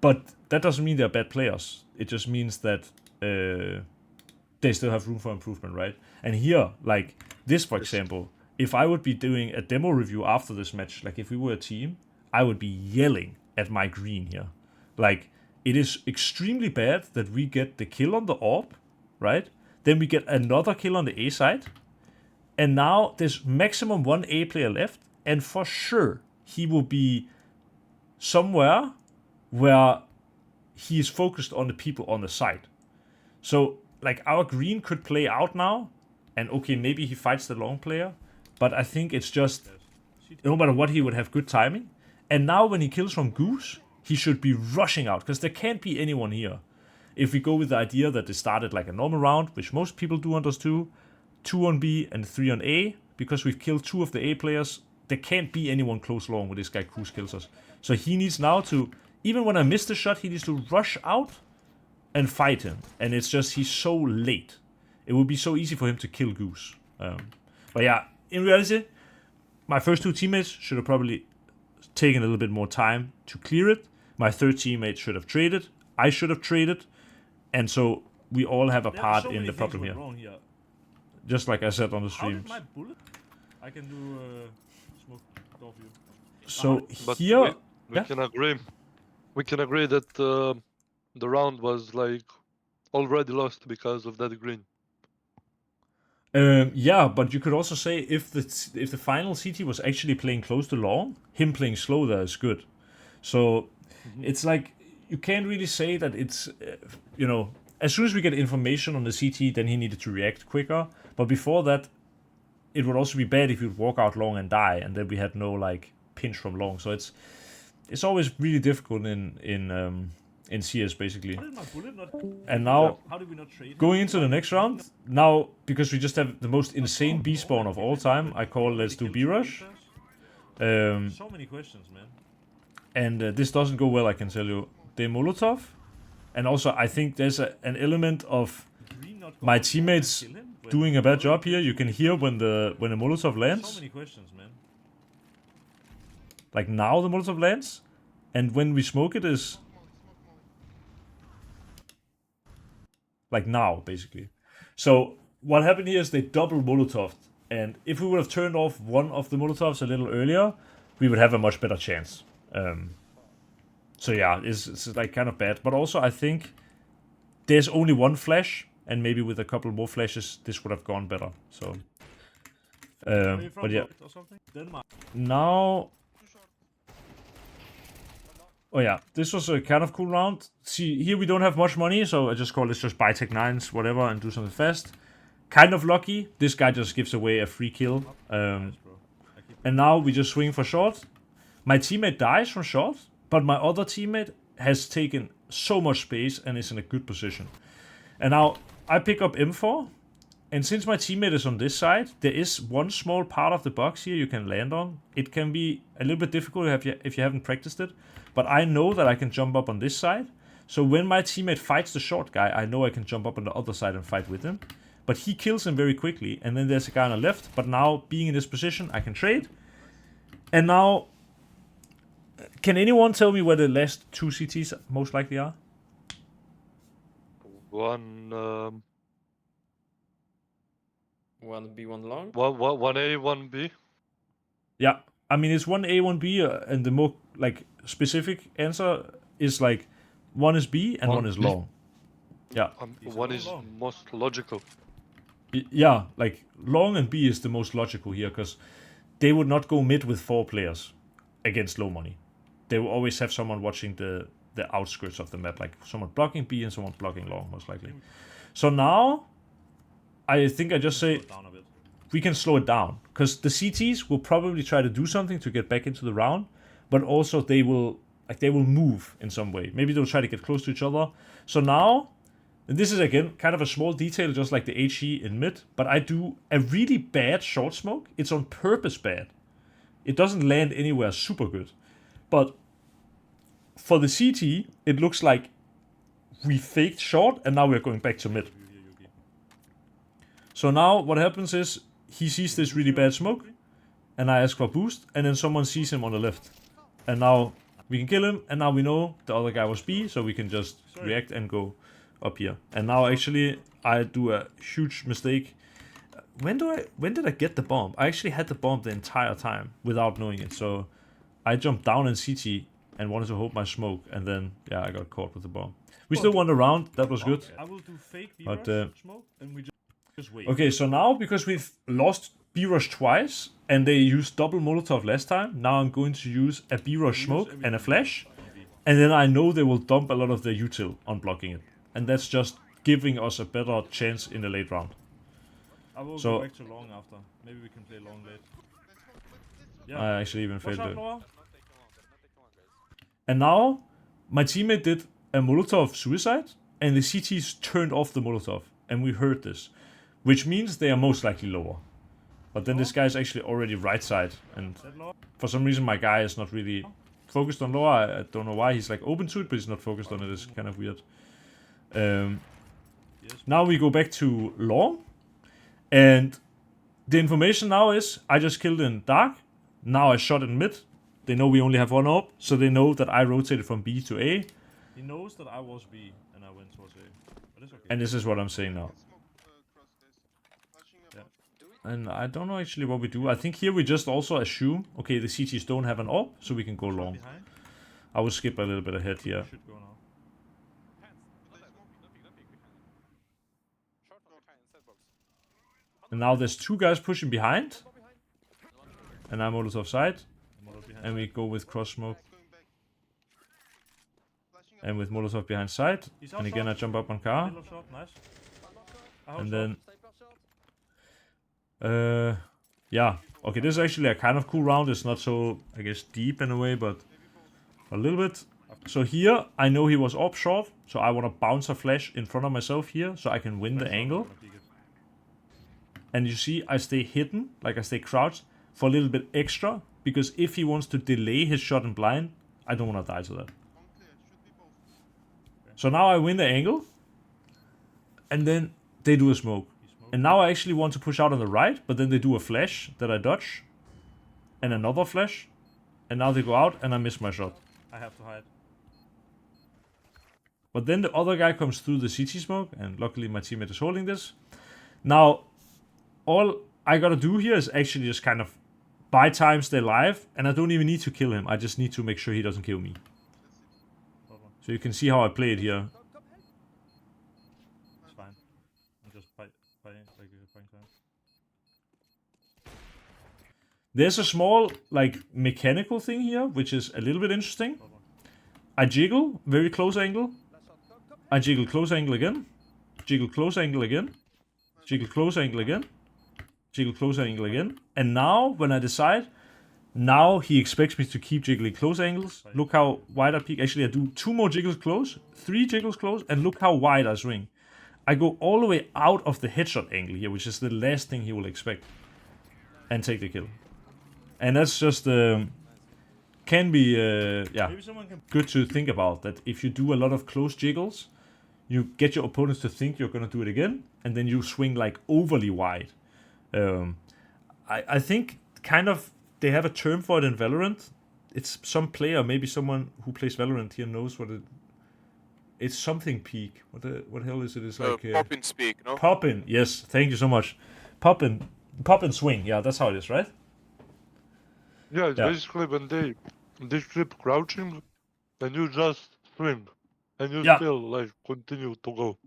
But that doesn't mean they're bad players. It just means that they still have room for improvement, right? And here, like this, for example, if I would be doing a demo review after this match, like if we were a team, I would be yelling at my green here. Like, it is extremely bad that we get the kill on the orb, right? Then we get another kill on the A side. And now there's maximum one A player left. And for sure, he will be somewhere where he is focused on the people on the side. So, like, our green could play out now. And okay, maybe he fights the long player. But I think it's just, no matter what, he would have good timing. And now when he kills from Goose, he should be rushing out. Because there can't be anyone here. If we go with the idea that they started like a normal round, which most people do on those two on B and 3 on A, because we've killed 2 of the A players, there can't be anyone close long when this guy Goose kills us. So he needs now to, even when I miss the shot, he needs to rush out and fight him. And it's just, he's so late. It would be so easy for him to kill Goose. But yeah, in reality, my first 2 teammates should have probably taken a little bit more time to clear it. My third teammate should have traded. I should have traded. And so we all have a part in the problem here. Just like I said on the streams. How did my bullet? I can do smoke door view. So But here... we can agree. We can agree that the round was like already lost because of that green. Yeah, but you could also say if the final CT was actually playing close to long, him playing slow there is good. So it's like, you can't really say that it's, you know, as soon as we get information on the CT, then he needed to react quicker. But before that, it would also be bad if you'd walk out long and die, and then we had no like pinch from long. So it's always really difficult in CS basically. How did my bullet not... And now, How did we not trade? going into the next round, now, because we just have the most insane B spawn of all time, I call let's do B rush. So many questions, man. And this doesn't go well, I can tell you. They Molotov. And also, I think there's an element of my teammates doing a bad job here. You can hear when the Molotov So lands. many questions, man. Like now the Molotov lands. And when we smoke it is... like now, basically. So what happened here is they double Molotov. And if we would have turned off one of the Molotovs a little earlier, we would have a much better chance. So yeah, it's like kind of bad. But also I think there's only one flash, and maybe with a couple more flashes, this would have gone better. So, but yeah. Now, oh yeah, this was a kind of cool round. See, here we don't have much money, so I just call this just buy tech 9s, whatever, and do something fast. Kind of lucky. This guy just gives away a free kill. And now we just swing for short. My teammate dies from short, but my other teammate has taken so much space and is in a good position. And now I pick up M4, and since my teammate is on this side, there is one small part of the box here you can land on. It can be a little bit difficult if you haven't practiced it, but I know that I can jump up on this side. So when my teammate fights the short guy, I know I can jump up on the other side and fight with him. But he kills him very quickly, and then there's a guy on the left. But now, being in this position, I can trade. And now, can anyone tell me where the last 2 CTs most likely are? One B, one long. one A, one B. Yeah, I mean, it's 1A, 1B, and the more, like, specific answer is, like, one is B and one is long. Yeah. One is most logical. Yeah, like, long and B is the most logical here, because they would not go mid with 4 players against low money. They will always have someone watching the outskirts of the map, like someone blocking B and someone blocking long, most likely. So now, I think I just say we can slow it down, because the CTs will probably try to do something to get back into the round, but also they will move in some way. Maybe they'll try to get close to each other. So now, and this is again kind of a small detail, just like the HE in mid, but I do a really bad short smoke. It's on purpose bad. It doesn't land anywhere super good. But for the CT, it looks like we faked short and now we're going back to mid. So now what happens is he sees this really bad smoke and I ask for boost, and then someone sees him on the left. And now We can kill him, and now we know the other guy was B, so we can just react and go up here. And now actually I do a huge mistake. When did I get the bomb? I actually had the bomb the entire time without knowing it. So I jumped down in CT and wanted to hold my smoke, and then yeah, I got caught with the bomb. We still won the round. That was good. I will do fake But, smoke, and we just wait. Okay, so now because we've lost B-Rush twice and they used double Molotov last time, now I'm going to use a B-Rush smoke and a flash, and then I know they will dump a lot of their util on blocking it, and that's just giving us a better chance in the late round. I will So- go back to long after. Maybe we can play long late. Yeah. I actually even Watch failed out, it. Laura. And now my teammate did a Molotov suicide, and the CTs turned off the Molotov, and we heard this, which means they are most likely lower. But then this guy is actually already right side, and Dead Laura. for some reason my guy is not really focused on lower. I don't know why. He's like open to it, but he's not focused on it. It's kind of weird. Now we go back to long, and the information now is I just killed in dark. Now I shot in mid. They know we only have one up, so they know that I rotated from B to A, He knows that I was B and I went towards A. But it's okay. and this is what I'm saying now. And I don't know actually what we do. I think here we just also assume, okay, the CTs don't have an AWP, so we can go long. Behind. I will skip a little bit ahead here. Should go now. And now there's two guys pushing behind. And I'm Molotov side. Molotov behind. And we go with cross smoke. And with Molotov behind side. He's And again I outside. jump up on car. Middle of shot, nice. I hold And shot. then Sniper shot. yeah. Okay, this is actually a kind of cool round. It's not so, I guess, deep in a way, but a little bit. So here, I know he was up short, so I want to bounce a flash in front of myself here, so I can win the angle. And you see, I stay hidden, like I stay crouched, for a little bit extra, because if he wants to delay his shot in blind, I don't want to die to that. So now I win the angle, and then they do a smoke. And now I actually want to push out on the right, but then they do a flash that I dodge, and another flash, and now they go out, and I miss my shot. I have to hide. But then the other guy comes through the CT smoke, and luckily my teammate is holding this. Now, all I gotta do here is actually just kind of buy time, stay alive, and I don't even need to kill him. I just need to make sure he doesn't kill me. So you can see how I play it here. It's fine. I'm just fighting like you're fighting time. There's a small, like, mechanical thing here, which is a little bit interesting. I jiggle, very close angle. I jiggle close angle again. Jiggle close angle again. Jiggle close angle again. Jiggle close angle again. And now, when I decide, now he expects me to keep jiggling close angles. Look how wide I peek. Actually, I do 2 more jiggles close, 3 jiggles close, and look how wide I swing. I go all the way out of the headshot angle here, which is the last thing he will expect. And take the kill. And that's just, can be, yeah, Maybe someone can. good to think about. That if you do a lot of close jiggles, you get your opponents to think you're gonna do it again, and then you swing like overly wide. I think kind of they have a term for it in Valorant. It's some player, maybe someone who plays Valorant here knows what it. It's something peak. What hell is it? It's like Pop in speak, no? pop in. Yes, thank you so much. Pop in swing. Yeah, that's how it is, right? Yeah, it's Yeah. basically when they keep crouching, and you just swing, and you Yeah. still like continue to go.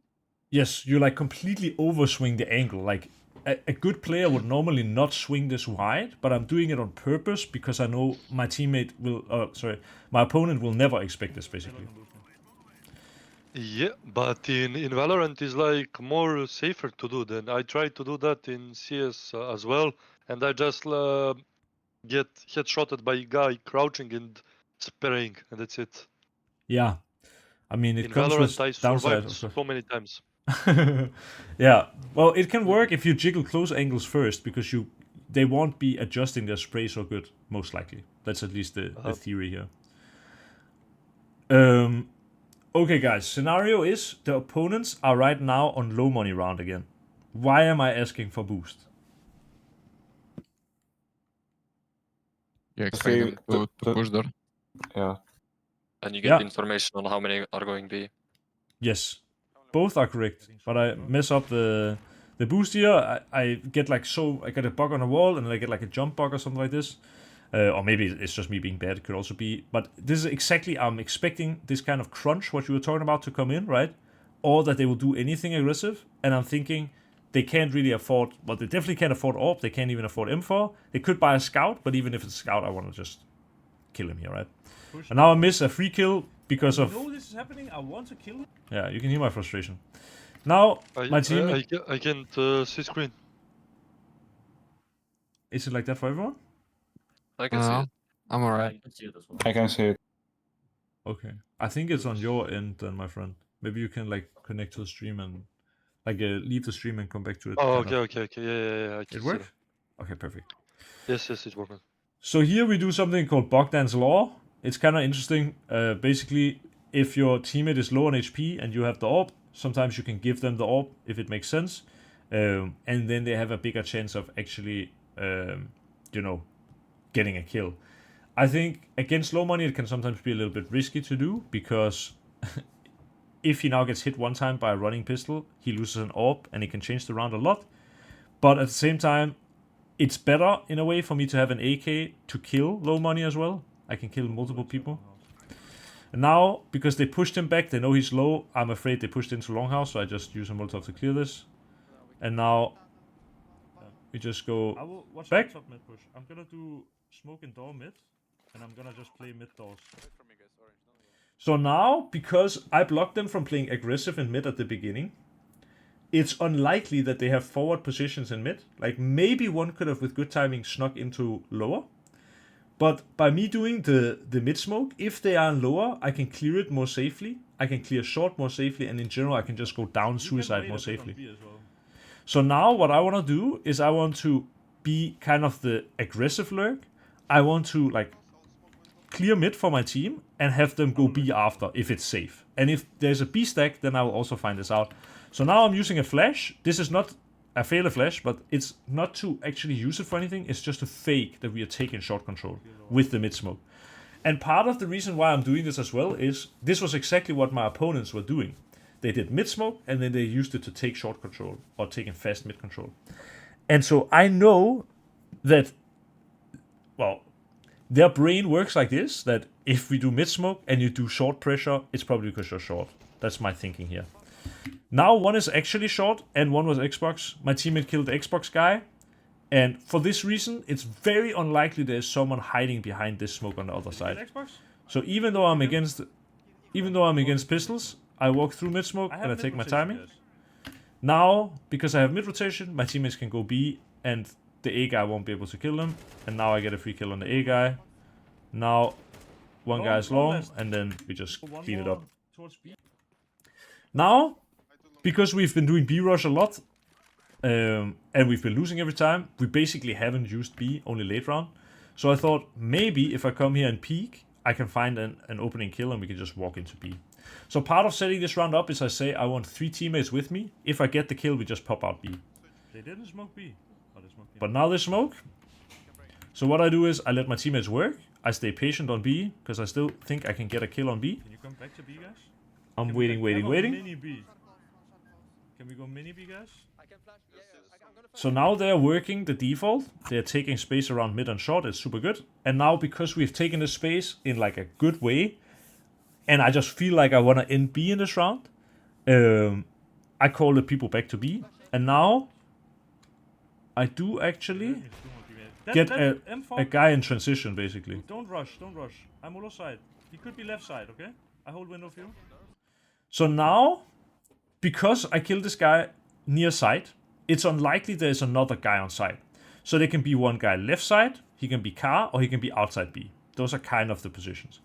Yes, you like completely overswing the angle. Like a good player would normally not swing this wide, but I'm doing it on purpose because I know my teammate will. My opponent will never expect this. Basically, Yeah, but in Valorant is like more safer to do. Then I try to do that in CS as well, and I just get headshotted by a guy crouching and spraying, and that's it. yeah. I mean, it In comes Valorant, with I downsides. survived Of course. so many times. Yeah. Well, it can work if you jiggle close angles first because they won't be adjusting their spray so good, most likely. That's at least the theory here. Okay, guys. Scenario is the opponents are right now on low money round again. Why am I asking for boost? You expect them See, to push there? Yeah. And you get Yeah. the information on how many are going B. Yes, both are correct. But I mess up the boost here. I get like I get a bug on a wall, and then I get like a jump bug or something like this. Or maybe it's just me being bad. It could also be. But this is exactly, I'm expecting this kind of crunch, what you were talking about, to come in, right? Or that they will do anything aggressive. And I'm thinking they can't really afford, well, they definitely can't afford AWP. They can't even afford M4. They could buy a scout, but even if it's a scout, I want to just kill him here, right? And now I miss a free kill because of... You know this is happening? I want to kill him. Yeah, you can hear my frustration. Now, my team... I can't see screen. Is it like that for everyone? I can see it. I'm alright. I can see it. Okay. I think it's on your end then, my friend. Maybe you can like connect to the stream and like leave the stream and come back to it. Oh, kind okay, of. okay. Yeah. I can It see worked? Okay, perfect. that. Yes, it's working. So here we do something called Bogdan's Law. It's kind of interesting. Basically, if your teammate is low on HP and you have the AWP, sometimes you can give them the AWP if it makes sense. And then they have a bigger chance of actually, getting a kill. I think against low money it can sometimes be a little bit risky to do, because if he now gets hit one time by a running pistol, he loses an AWP and it can change the round a lot. But at the same time, it's better in a way for me to have an AK to kill low money as well. I can kill multiple people. And now, because they pushed him back, they know he's low, I'm afraid they pushed into Longhouse, so I just use a Molotov to clear this. And now we just go I will watch back. top mid push. I'm gonna do smoke and door mid, and I'm gonna just play mid doors. So now, because I blocked them from playing aggressive in mid at the beginning, it's unlikely that they have forward positions in mid. Like, maybe one could have, with good timing, snuck into lower. But by me doing the mid smoke, if they are in lower, I can clear it more safely. I can clear short more safely, and in general, I can just go down suicide more safely. So now what I want to do is I want to be kind of the aggressive lurk. I want to like clear mid for my team and have them go B after if it's safe. And if there's a B stack, then I will also find this out. So now I'm using a flash. This is not a fail flash, but it's not to actually use it for anything. It's just to fake that we are taking short control with the mid smoke. And part of the reason why I'm doing this as well is this was exactly what my opponents were doing. They did mid smoke and then they used it to take short control or taking fast mid control. And so I know that, well, their brain works like this, that if we do mid smoke and you do short pressure, it's probably because you're short. That's my thinking here. Now one is actually short and one was Xbox. My teammate killed the Xbox guy. And for this reason, it's very unlikely there's someone hiding behind this smoke on the other side. So even though I'm against pistols, I walk through mid smoke and I take my timing. Now, because I have mid rotation, my teammates can go B and the A guy won't be able to kill them. And now I get a free kill on the A guy. Now one guy is long and then we just clean it up. Now, because we've been doing B rush a lot, and we've been losing every time, we basically haven't used B, only late round. So I thought maybe if I come here and peek, I can find an opening kill and we can just walk into B. So part of setting this round up is I say I want 3 teammates with me. If I get the kill, we just pop out B. They didn't smoke B. Oh, they smoked B. But now they smoke. So what I do is I let my teammates work. I stay patient on B, because I still think I can get a kill on B. Can you come back to B, guys? I'm waiting. Mini B. Can we go mini B, guys? I can flash. Yeah. I'm gonna flash. So now they're working the default. They're taking space around mid and short. It's super good. And now because we've taken the space in like a good way, and I just feel like I want to end B in this round, I call the people back to B. And now I do actually get a guy in transition, basically. Don't rush. I'm all side. He could be left side, okay? I hold window for you. So now, because I killed this guy near side, it's unlikely there's another guy on side. So there can be one guy left side, he can be car, or he can be outside B. Those are kind of the positions.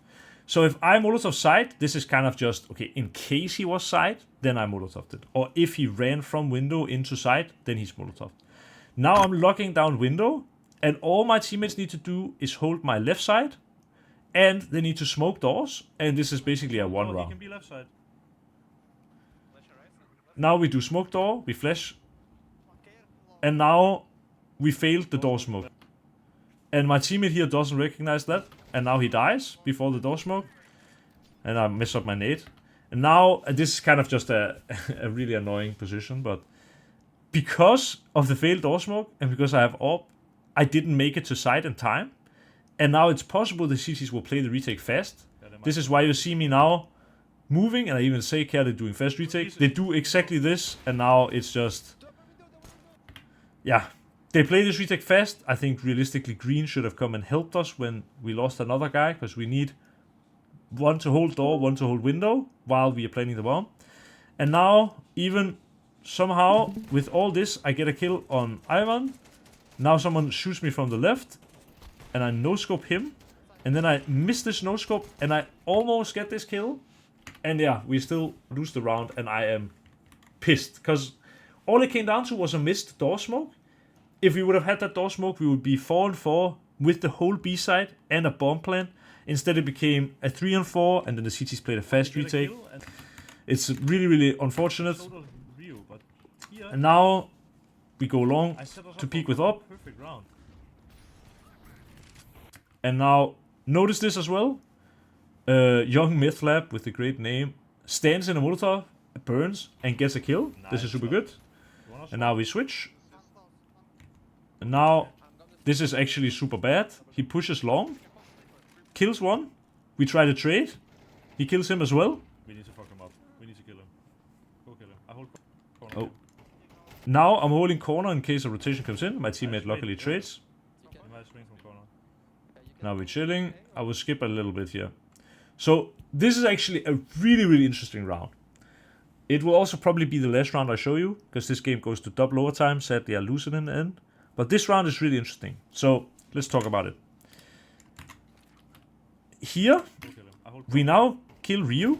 So if I Molotov side, this is kind of just, okay, in case he was side, then I Molotoved it. Or if he ran from window into side, then he's Molotoved. Now I'm locking down window, and all my teammates need to do is hold my left side, and they need to smoke doors, and this is basically a one He round. can be left side. Now we do smoke door, we flash, and now we failed the door smoke. And my teammate here doesn't recognize that, and now he dies before the door smoke. And I mess up my nade. And now, this is kind of just a really annoying position, but because of the failed door smoke, and because I have AWP, I didn't make it to site in time. And now it's possible the CTs will play the retake fast. This is why you see me now moving, and I even say they're doing fast retake. They do exactly this, and now it's just... Yeah, they play this retake fast. I think realistically green should have come and helped us when we lost another guy, because we need one to hold door, one to hold window, while we are planning the bomb. And now, even somehow, with all this, I get a kill on Ivan. Now someone shoots me from the left, and I no-scope him. And then I miss this no-scope, and I almost get this kill. And yeah, we still lose the round, and I am pissed. Because all it came down to was a missed door smoke. If we would have had that door smoke, we would be 4-4 with the whole B side and a bomb plan. Instead it became a 3-4, and then the CTs played a fast retake. It's really, really unfortunate. And now we go long to peek with up. And now, notice this as well. Young Myth Lab with the great name stands in a Molotov, burns, and gets a kill. This is super good. And now we switch. And now, this is actually super bad. He pushes long, kills one. We try to trade. He kills him as well. We need to fuck him up. We need to kill him. Go kill him. I hold corner. Oh. Now I'm holding corner in case a rotation comes in. My teammate luckily trades. You might swing from corner. Now we're chilling. I will skip a little bit here. So this is actually a really, really interesting round. It will also probably be the last round I show you, because this game goes to double overtime. Sadly, I lose it in the end. But this round is really interesting. So let's talk about it. Here, we now kill Ryu,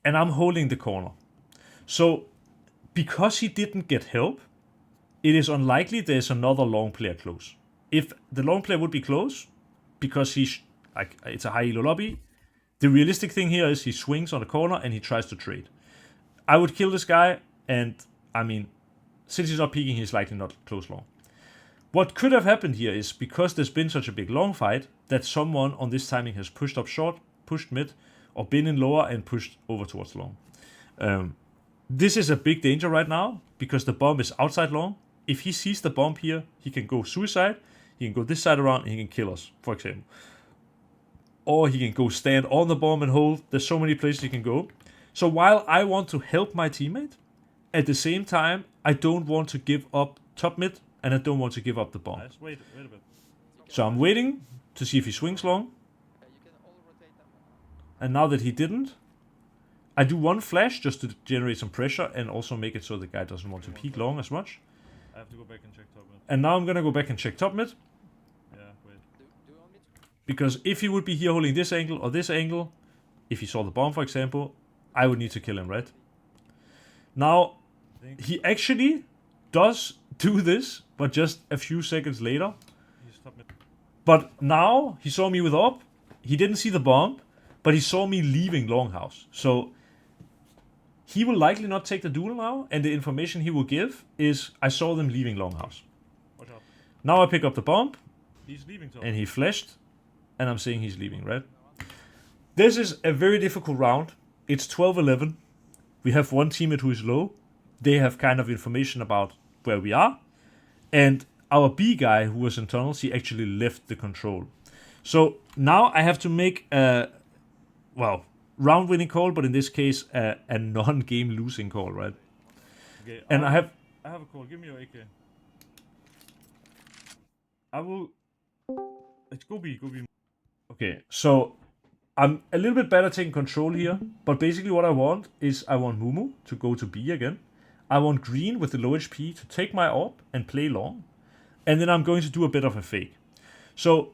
and I'm holding the corner. So because he didn't get help, it is unlikely there's another long player close. If the long player would be close, because he's like, it's a high elo lobby, the realistic thing here is he swings on the corner and he tries to trade. I would kill this guy, and I mean, since he's not peeking, he's likely not close long. What could have happened here is, because there's been such a big long fight, that someone on this timing has pushed up short, pushed mid, or been in lower and pushed over towards long. This is a big danger right now, because the bomb is outside long. If he sees the bomb here, he can go suicide, he can go this side around, and he can kill us, for example. Or he can go stand on the bomb and hold. There's so many places he can go. So while I want to help my teammate, at the same time, I don't want to give up top mid, and I don't want to give up the bomb. Nice. Wait a bit. So I'm waiting to see if he swings long. And now that he didn't, I do one flash just to generate some pressure and also make it so the guy doesn't want to peek long as much. I have to go back and check top mid. And now I'm gonna go back and check top mid. Yeah, wait. Because if he would be here holding this angle or this angle, if he saw the bomb for example, I would need to kill him, right? Now, he actually does do this, but just a few seconds later. But now, he saw me with AWP, he didn't see the bomb, but he saw me leaving Longhouse. So, he will likely not take the duel now, and the information he will give is, I saw them leaving Longhouse. Watch out. Now I pick up the bomb, He's leaving top. and he flashed, and I'm saying he's leaving, right? This is a very difficult round. It's 12-11. We have one teammate who is low. They have kind of information about where we are. And our B guy, who was in tunnels, he actually left the control. So now I have to make a, well, round-winning call, but in this case, a non-game losing call, right? Okay, And I have a call. Give me your AK. I will... Let's go B. Okay, so I'm a little bit better taking control here, but basically what I want is I want Mumu to go to B again. I want green with the low HP to take my AWP and play long. And then I'm going to do a bit of a fake. So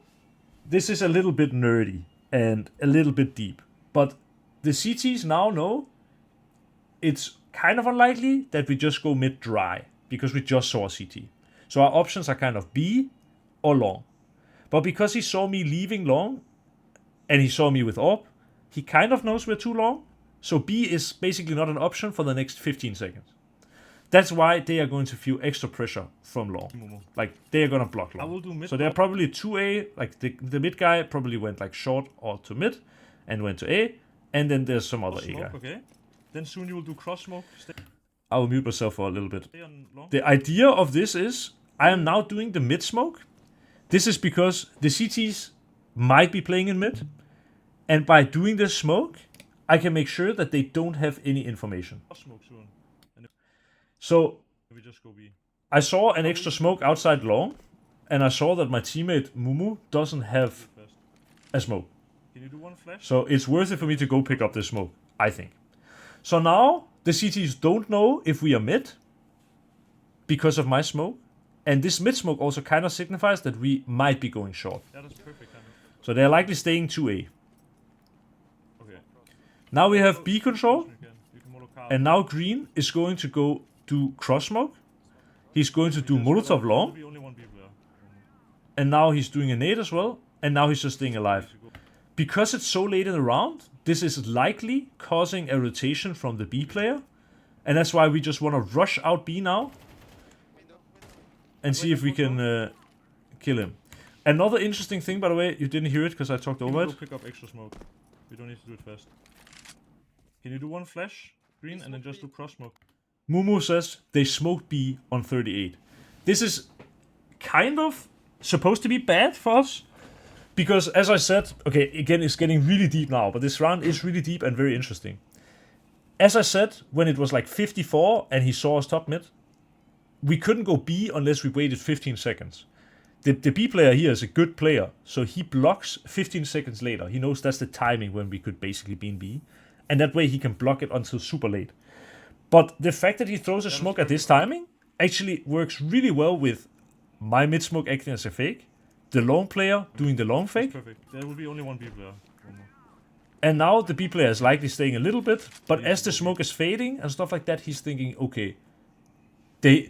this is a little bit nerdy and a little bit deep. But the CTs now know it's kind of unlikely that we just go mid dry, because we just saw a CT. So our options are kind of B or long. But because he saw me leaving long, and he saw me with AWP, he kind of knows we're too long. So B is basically not an option for the next 15 seconds. That's why they are going to feel extra pressure from long. Like, they are going to block long. I will do mid. So they're probably 2A, like the mid guy probably went like short or to mid, and went to A, and then there's some other A Smoke, guy. okay. Then soon you will do cross smoke. Stay I will mute myself for a little bit. on long. The idea of this is, I am now doing the mid smoke. This is because the CTs might be playing in mid, and by doing this smoke, I can make sure that they don't have any information. Cross smoke soon. So We just go B. I saw an extra smoke outside long, and I saw that my teammate Mumu doesn't have First. a smoke. Can you do one flash? So it's worth it for me to go pick up this smoke, I think. So now the CTs don't know if we are mid because of my smoke. And this mid smoke also kind of signifies that we might be going short. Yeah, that's perfect timing. So they're likely staying 2A. Okay. Now we have B control. You can mono car. And now green is going to go do cross smoke. He's going to do Molotov long. There'll be only one B player. And now he's doing a nade as well. And now he's just staying alive. Because it's so late in the round, this is likely causing a rotation from the B player. And that's why we just want to rush out B now. And see if we can kill him. Another interesting thing, by the way, you didn't hear it because I talked Can over you go it. pick up extra smoke? We don't need to do it fast. Can you do one flash, green, and then just do cross smoke? Mumu says they smoked B on 38. This is kind of supposed to be bad for us. Because as I said, okay, again, it's getting really deep now, but this round is really deep and very interesting. As I said, when it was like 54 and he saw us top mid, we couldn't go B unless we waited 15 seconds. The B player here is a good player, so he blocks 15 seconds later. He knows that's the timing when we could basically be in B. And that way he can block it until super late. But the fact that he throws a smoke at this timing actually works really well with my mid smoke acting as a fake, the long player doing the long fake, Perfect. There will be only one B player. and now the B player is likely staying a little bit, but as the smoke is fading and stuff like that, he's thinking, okay,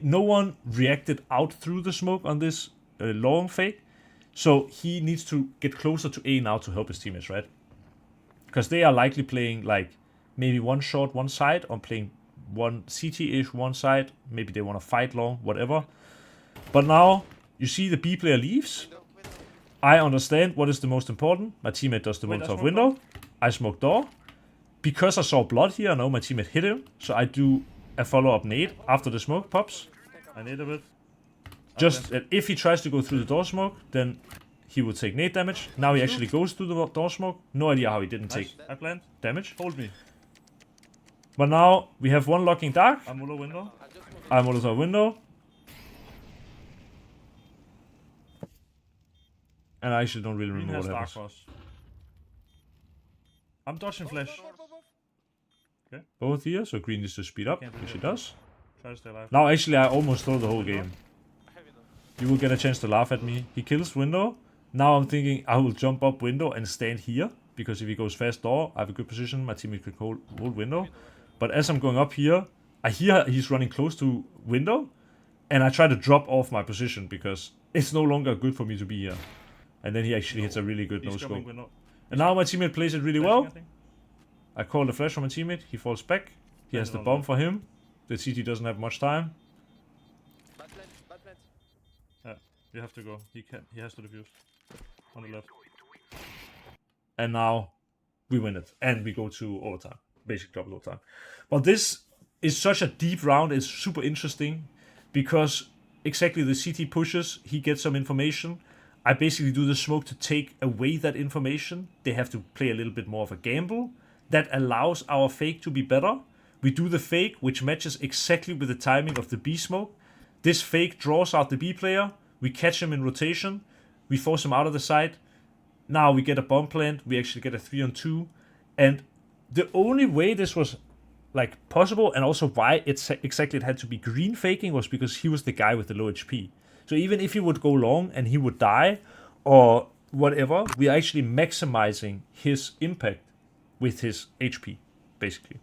no one reacted out through the smoke on this long fake, so he needs to get closer to A now to help his teammates, right? Because they are likely playing like maybe one short, one side, or playing one CT-ish, one side. Maybe they want to fight long, whatever. But now you see the B player leaves. I understand what is the most important. My teammate does the Molotov window. I smoke door. Because I saw blood here, I know my teammate hit him. So I do a follow-up nade after the smoke pops. I need a bit. Just that if he tries to go through the door smoke, then he would take nade damage. Now he actually goes through the door smoke. No idea how he didn't take I plant. damage. Hold me. But now we have one locking dark. I'm Molo window. I'm Molotov window. And I actually don't really Green remember has what dark happens. cross. I'm dodging flash. Both here, so green needs to speed up, Can't do which he that. does. Try to stay alive. Now actually I almost throw the whole game. You will get a chance to laugh at me. He kills window. Now I'm thinking I will jump up window and stand here. Because if he goes fast door, I have a good position. My teammate could hold window. But as I'm going up here, I hear he's running close to window. And I try to drop off my position because it's no longer good for me to be here. And then he actually hits a really good He's no-scope. coming window. And now my teammate plays it really Flashing, well. I think. I call the flash from my teammate. He falls back. He has the bomb for him. The CT doesn't have much time. Bad plant, bad plant. You have to go. He has to defuse. On the left. And now we win it. And we go to overtime. Basic double overtime. But this is such a deep round. It's super interesting. Because exactly the CT pushes. He gets some information. I basically do the smoke to take away that information. They have to play a little bit more of a gamble. That allows our fake to be better. We do the fake, which matches exactly with the timing of the B smoke. This fake draws out the B player. We catch him in rotation. We force him out of the side. Now we get a bomb plant. We actually get a 3-on-2. And the only way this was like possible, and also why it had to be green faking, was because he was the guy with the low HP. So even if he would go long and he would die or whatever, we are actually maximizing his impact with his HP, basically.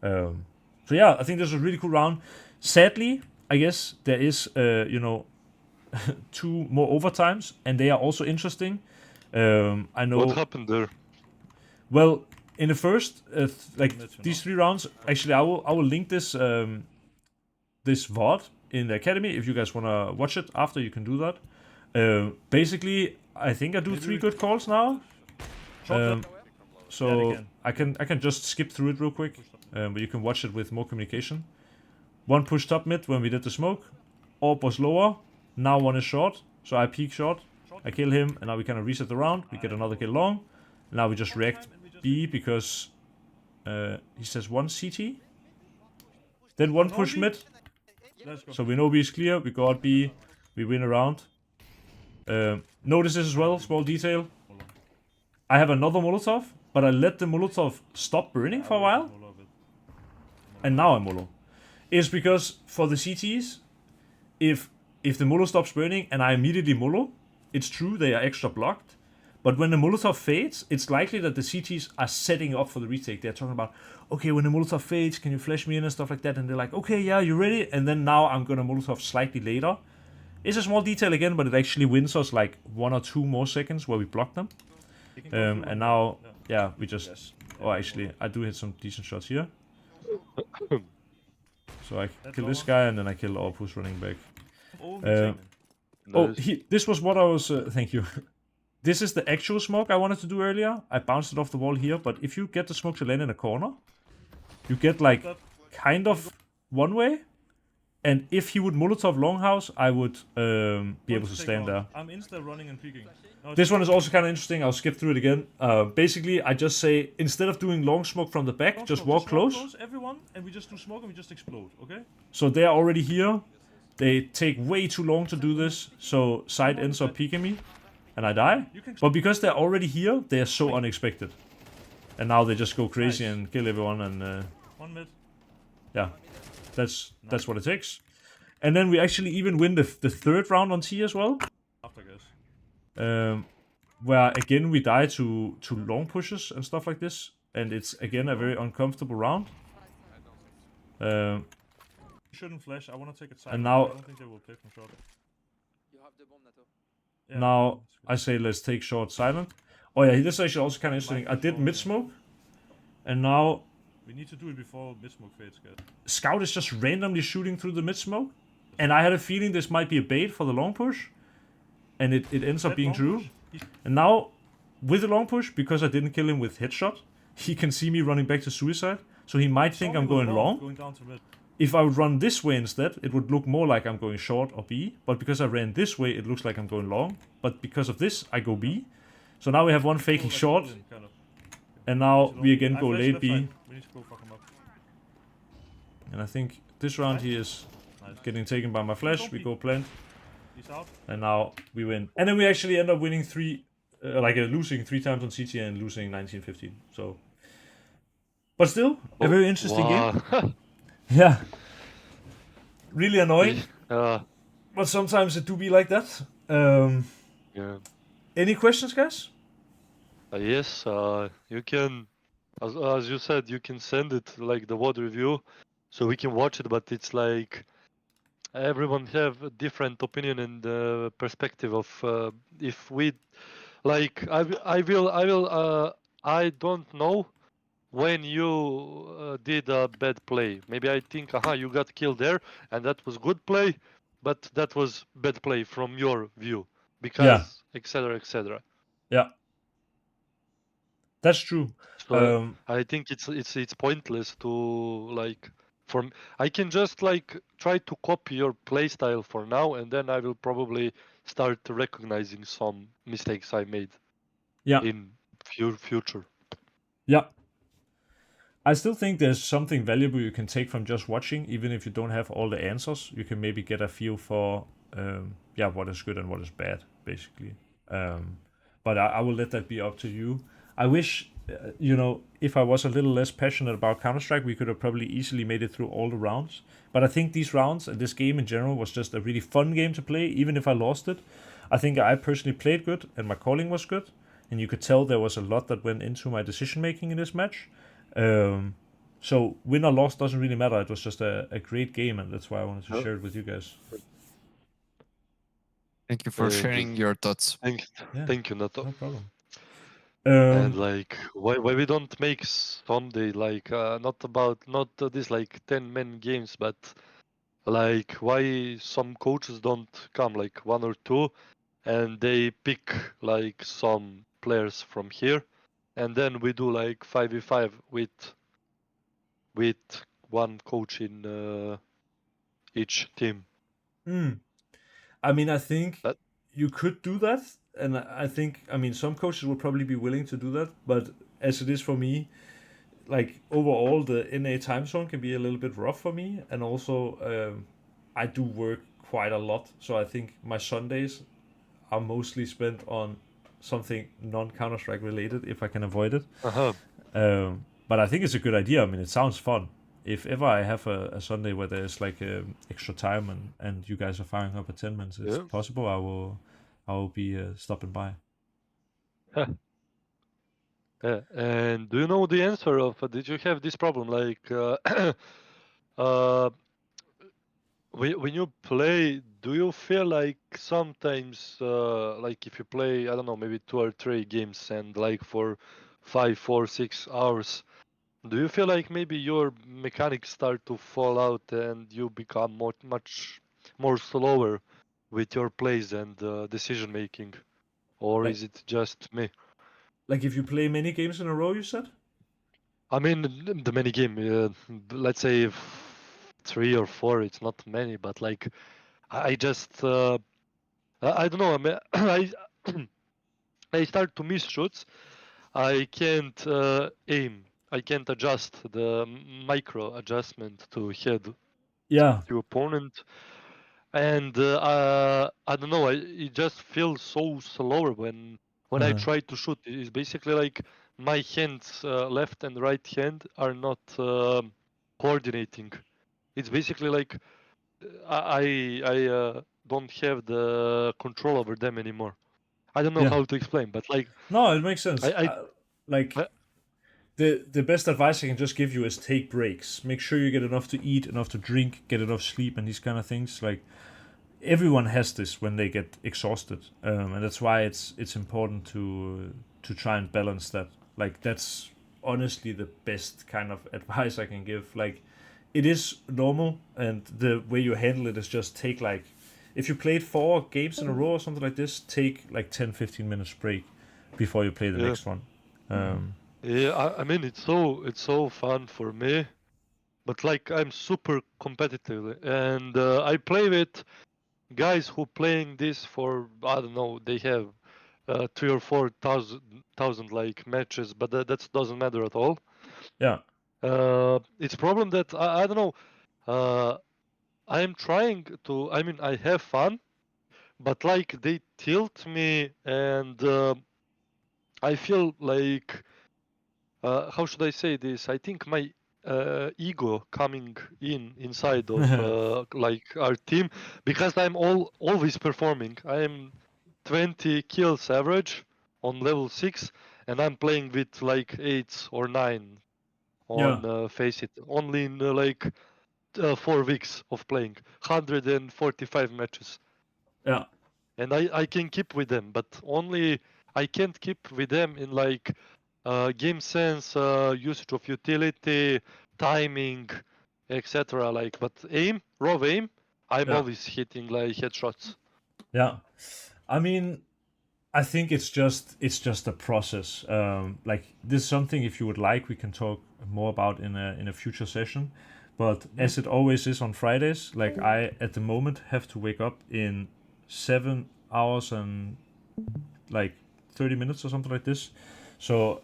So yeah, I think this was a really cool round. Sadly, I guess there is, 2 more overtimes, and they are also interesting. I know. What happened there? Well, in the first, these 3 rounds, actually, I will link this this VOD in the academy. If you guys want to watch it after, you can do that. Basically, I think I do 3 good calls now. So I can just skip through it real quick, but you can watch it with more communication. One push top mid when we did the smoke. Orb was lower. Now one is short. So I peek short. I kill him, and now we kind of reset the round. We get another kill long. Now we just react B because he says one CT. Then one push mid. So we know B is clear. We go out B. We win a round. Notice this as well, small detail. I have another Molotov, but I let the Molotov stop burning for a while. And now I'm Molo. It's because for the CTs, if the Molo stops burning and I immediately Molo, it's true they are extra blocked. But when the Molotov fades, it's likely that the CTs are setting up for the retake. They're talking about, okay, when the Molotov fades, can you flash me in and stuff like that? And they're like, okay, yeah, you ready? And then now I'm gonna Molotov slightly later. It's a small detail again, but it actually wins us like 1 or 2 more seconds where we block them. And now, yeah, we just... Oh, actually, I do hit some decent shots here. So I kill this guy, and then I kill Orb who's running back. This was what I was... thank you. This is the actual smoke I wanted to do earlier. I bounced it off the wall here, but if you get the smoke to land in a corner, you get like kind of one way. And if he would Molotov Longhouse, I would be able to stand there. I'm insta running and peeking. This one is also kind of interesting. I'll skip through it again. Basically, I just say, instead of doing long smoke from the back, just walk close. Everyone, and we just do smoke and we just explode, okay? So they're already here. They take way too long to do this, so side ends up peeking me, and I die. But because they're already here, they are so unexpected. And now they just go crazy and kill everyone, and one mid. Yeah, that's what it takes. And then we actually even win the third round on T as well. After, guess. Where again we die to long pushes and stuff like this, and it's again a very uncomfortable round. You shouldn't flash. I want to take it silent. And now, I don't think they will play from short. You have the bomb, Nato. Yeah, now I say let's take short silent. Oh yeah, this is actually also kind of interesting. I did mid smoke, and now we need to do it before mid smoke fades, guys. Scout is just randomly shooting through the mid smoke, and I had a feeling this might be a bait for the long push, and it ends up being true. And now, with the long push, because I didn't kill him with headshot, he can see me running back to suicide, so he might think I'm going long. Going down to mid. If I would run this way instead, it would look more like I'm going short or B, but because I ran this way, it looks like I'm going long. But because of this, I go B. So now we have one faking short, and now we again go late B. We need to go fuck him up. And I think this round he is getting taken by my flash. We go plant. He's out. And now we win. And then we actually end up winning losing 3 times on CT and losing 19-15. So, but still, a very interesting game. Yeah. Really annoying. But sometimes it do be like that. Yeah. Any questions, guys? Yes, you can, as you said, you can send it like the WOD review, so we can watch it. But it's like everyone have a different opinion and perspective of if we, like I don't know when you did a bad play. Maybe I think, you got killed there, and that was good play, but that was bad play from your view because etc. etc. Yeah, that's true. So I think it's pointless to like I can just like try to copy your playstyle for now, and then I will probably start recognizing some mistakes I made. In future. Yeah. I still think there's something valuable you can take from just watching, even if you don't have all the answers. You can maybe get a feel for what is good and what is bad, basically. But I will let that be up to you. I wish, if I was a little less passionate about Counter-Strike, we could have probably easily made it through all the rounds. But I think these rounds and this game in general was just a really fun game to play, even if I lost it. I think I personally played good and my calling was good. And you could tell there was a lot that went into my decision-making in this match. So win or loss doesn't really matter. It was just a great game, and that's why I wanted to share it with you guys. Thank you for sharing your thoughts. Thank you, Nato. No problem. And like, why we don't make someday like not this like 10-man games, but like why some coaches don't come, like 1 or 2, and they pick like some players from here, and then we do like 5v5 with one coach in each team. I mean, I think That- you could do that, and I think, I mean, some coaches will probably be willing to do that, but as it is for me, like overall, the NA time zone can be a little bit rough for me, and also I do work quite a lot, so I think my Sundays are mostly spent on something non-Counter-Strike related if I can avoid it. But I think it's a good idea. I mean, it sounds fun. If ever I have a Sunday where there's like extra time and you guys are firing up attendance, it's possible I will be stopping by. Yeah. And do you know the answer of? Did you have this problem like? When you play, do you feel like sometimes, like if you play, I don't know, maybe 2 or 3 games and like for 5, 4, 6 hours, do you feel like maybe your mechanics start to fall out and you become much more slower with your plays and decision making? Or Like- is it just me? Like if you play many games in a row, you said? I mean, the many game, let's say 3 or 4, it's not many, but like I just I don't know. I mean, I start to miss shots. I can't aim. I can't adjust the micro adjustment to head Yeah. to opponent, and I don't know. It just feels so slower when I try to shoot. It's basically like my hands, left and right hand, are not coordinating. It's basically like I don't have the control over them anymore. I don't know Yeah. how to explain, but like No, it makes sense. Like I- the best advice I can just give you is take breaks. Make sure you get enough to eat, enough to drink, get enough sleep, and these kind of things. Like everyone has this when they get exhausted, and that's why it's important to try and balance that. Like that's honestly the best kind of advice I can give. Like it is normal, and the way you handle it is just take like if you played 4 games in a row or something like this, take like 10-15 minutes break before you play the Yeah. next one. Yeah, I mean it's so fun for me, but like I'm super competitive, and I play with guys who playing this for, I don't know, they have 3 or 4,000 like matches, but that doesn't matter at all. Yeah. It's problem that I don't know. I am trying to. I mean, I have fun, but like they tilt me, and I feel like, how should I say this? I think my ego coming inside of like our team, because I'm always performing. I am 20 kills average on level 6, and I'm playing with like 8 or 9 on FACEIT, only in like 4 weeks of playing 145 matches. Yeah. And I can keep with them, but only I can't keep with them in like game sense, usage of utility, timing, etc. Like, but raw aim, I'm Yeah. always hitting like headshots. Yeah. I mean, I think it's just a process. Like this is something, if you would like, we can talk more about in a future session. But as it always is on Fridays, like I at the moment have to wake up in 7 hours and like 30 minutes or something like this. So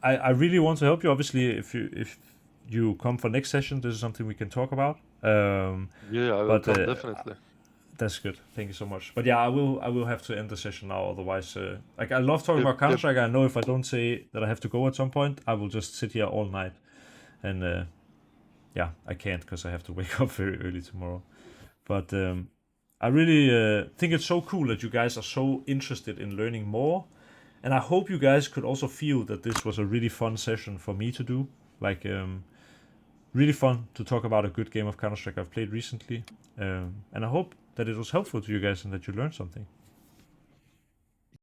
I really want to help you. Obviously, if you come for next session, this is something we can talk about. Yeah, I will but, come definitely. That's good. Thank you so much. But yeah, I will have to end the session now. Otherwise, like I love talking about Counter Strike. I know if I don't say that I have to go at some point, I will just sit here all night, and yeah, I can't because I have to wake up very early tomorrow. But I really think it's so cool that you guys are so interested in learning more, and I hope you guys could also feel that this was a really fun session for me to do. Like really fun to talk about a good game of Counter Strike I've played recently, and I hope that it was helpful to you guys and that you learned something.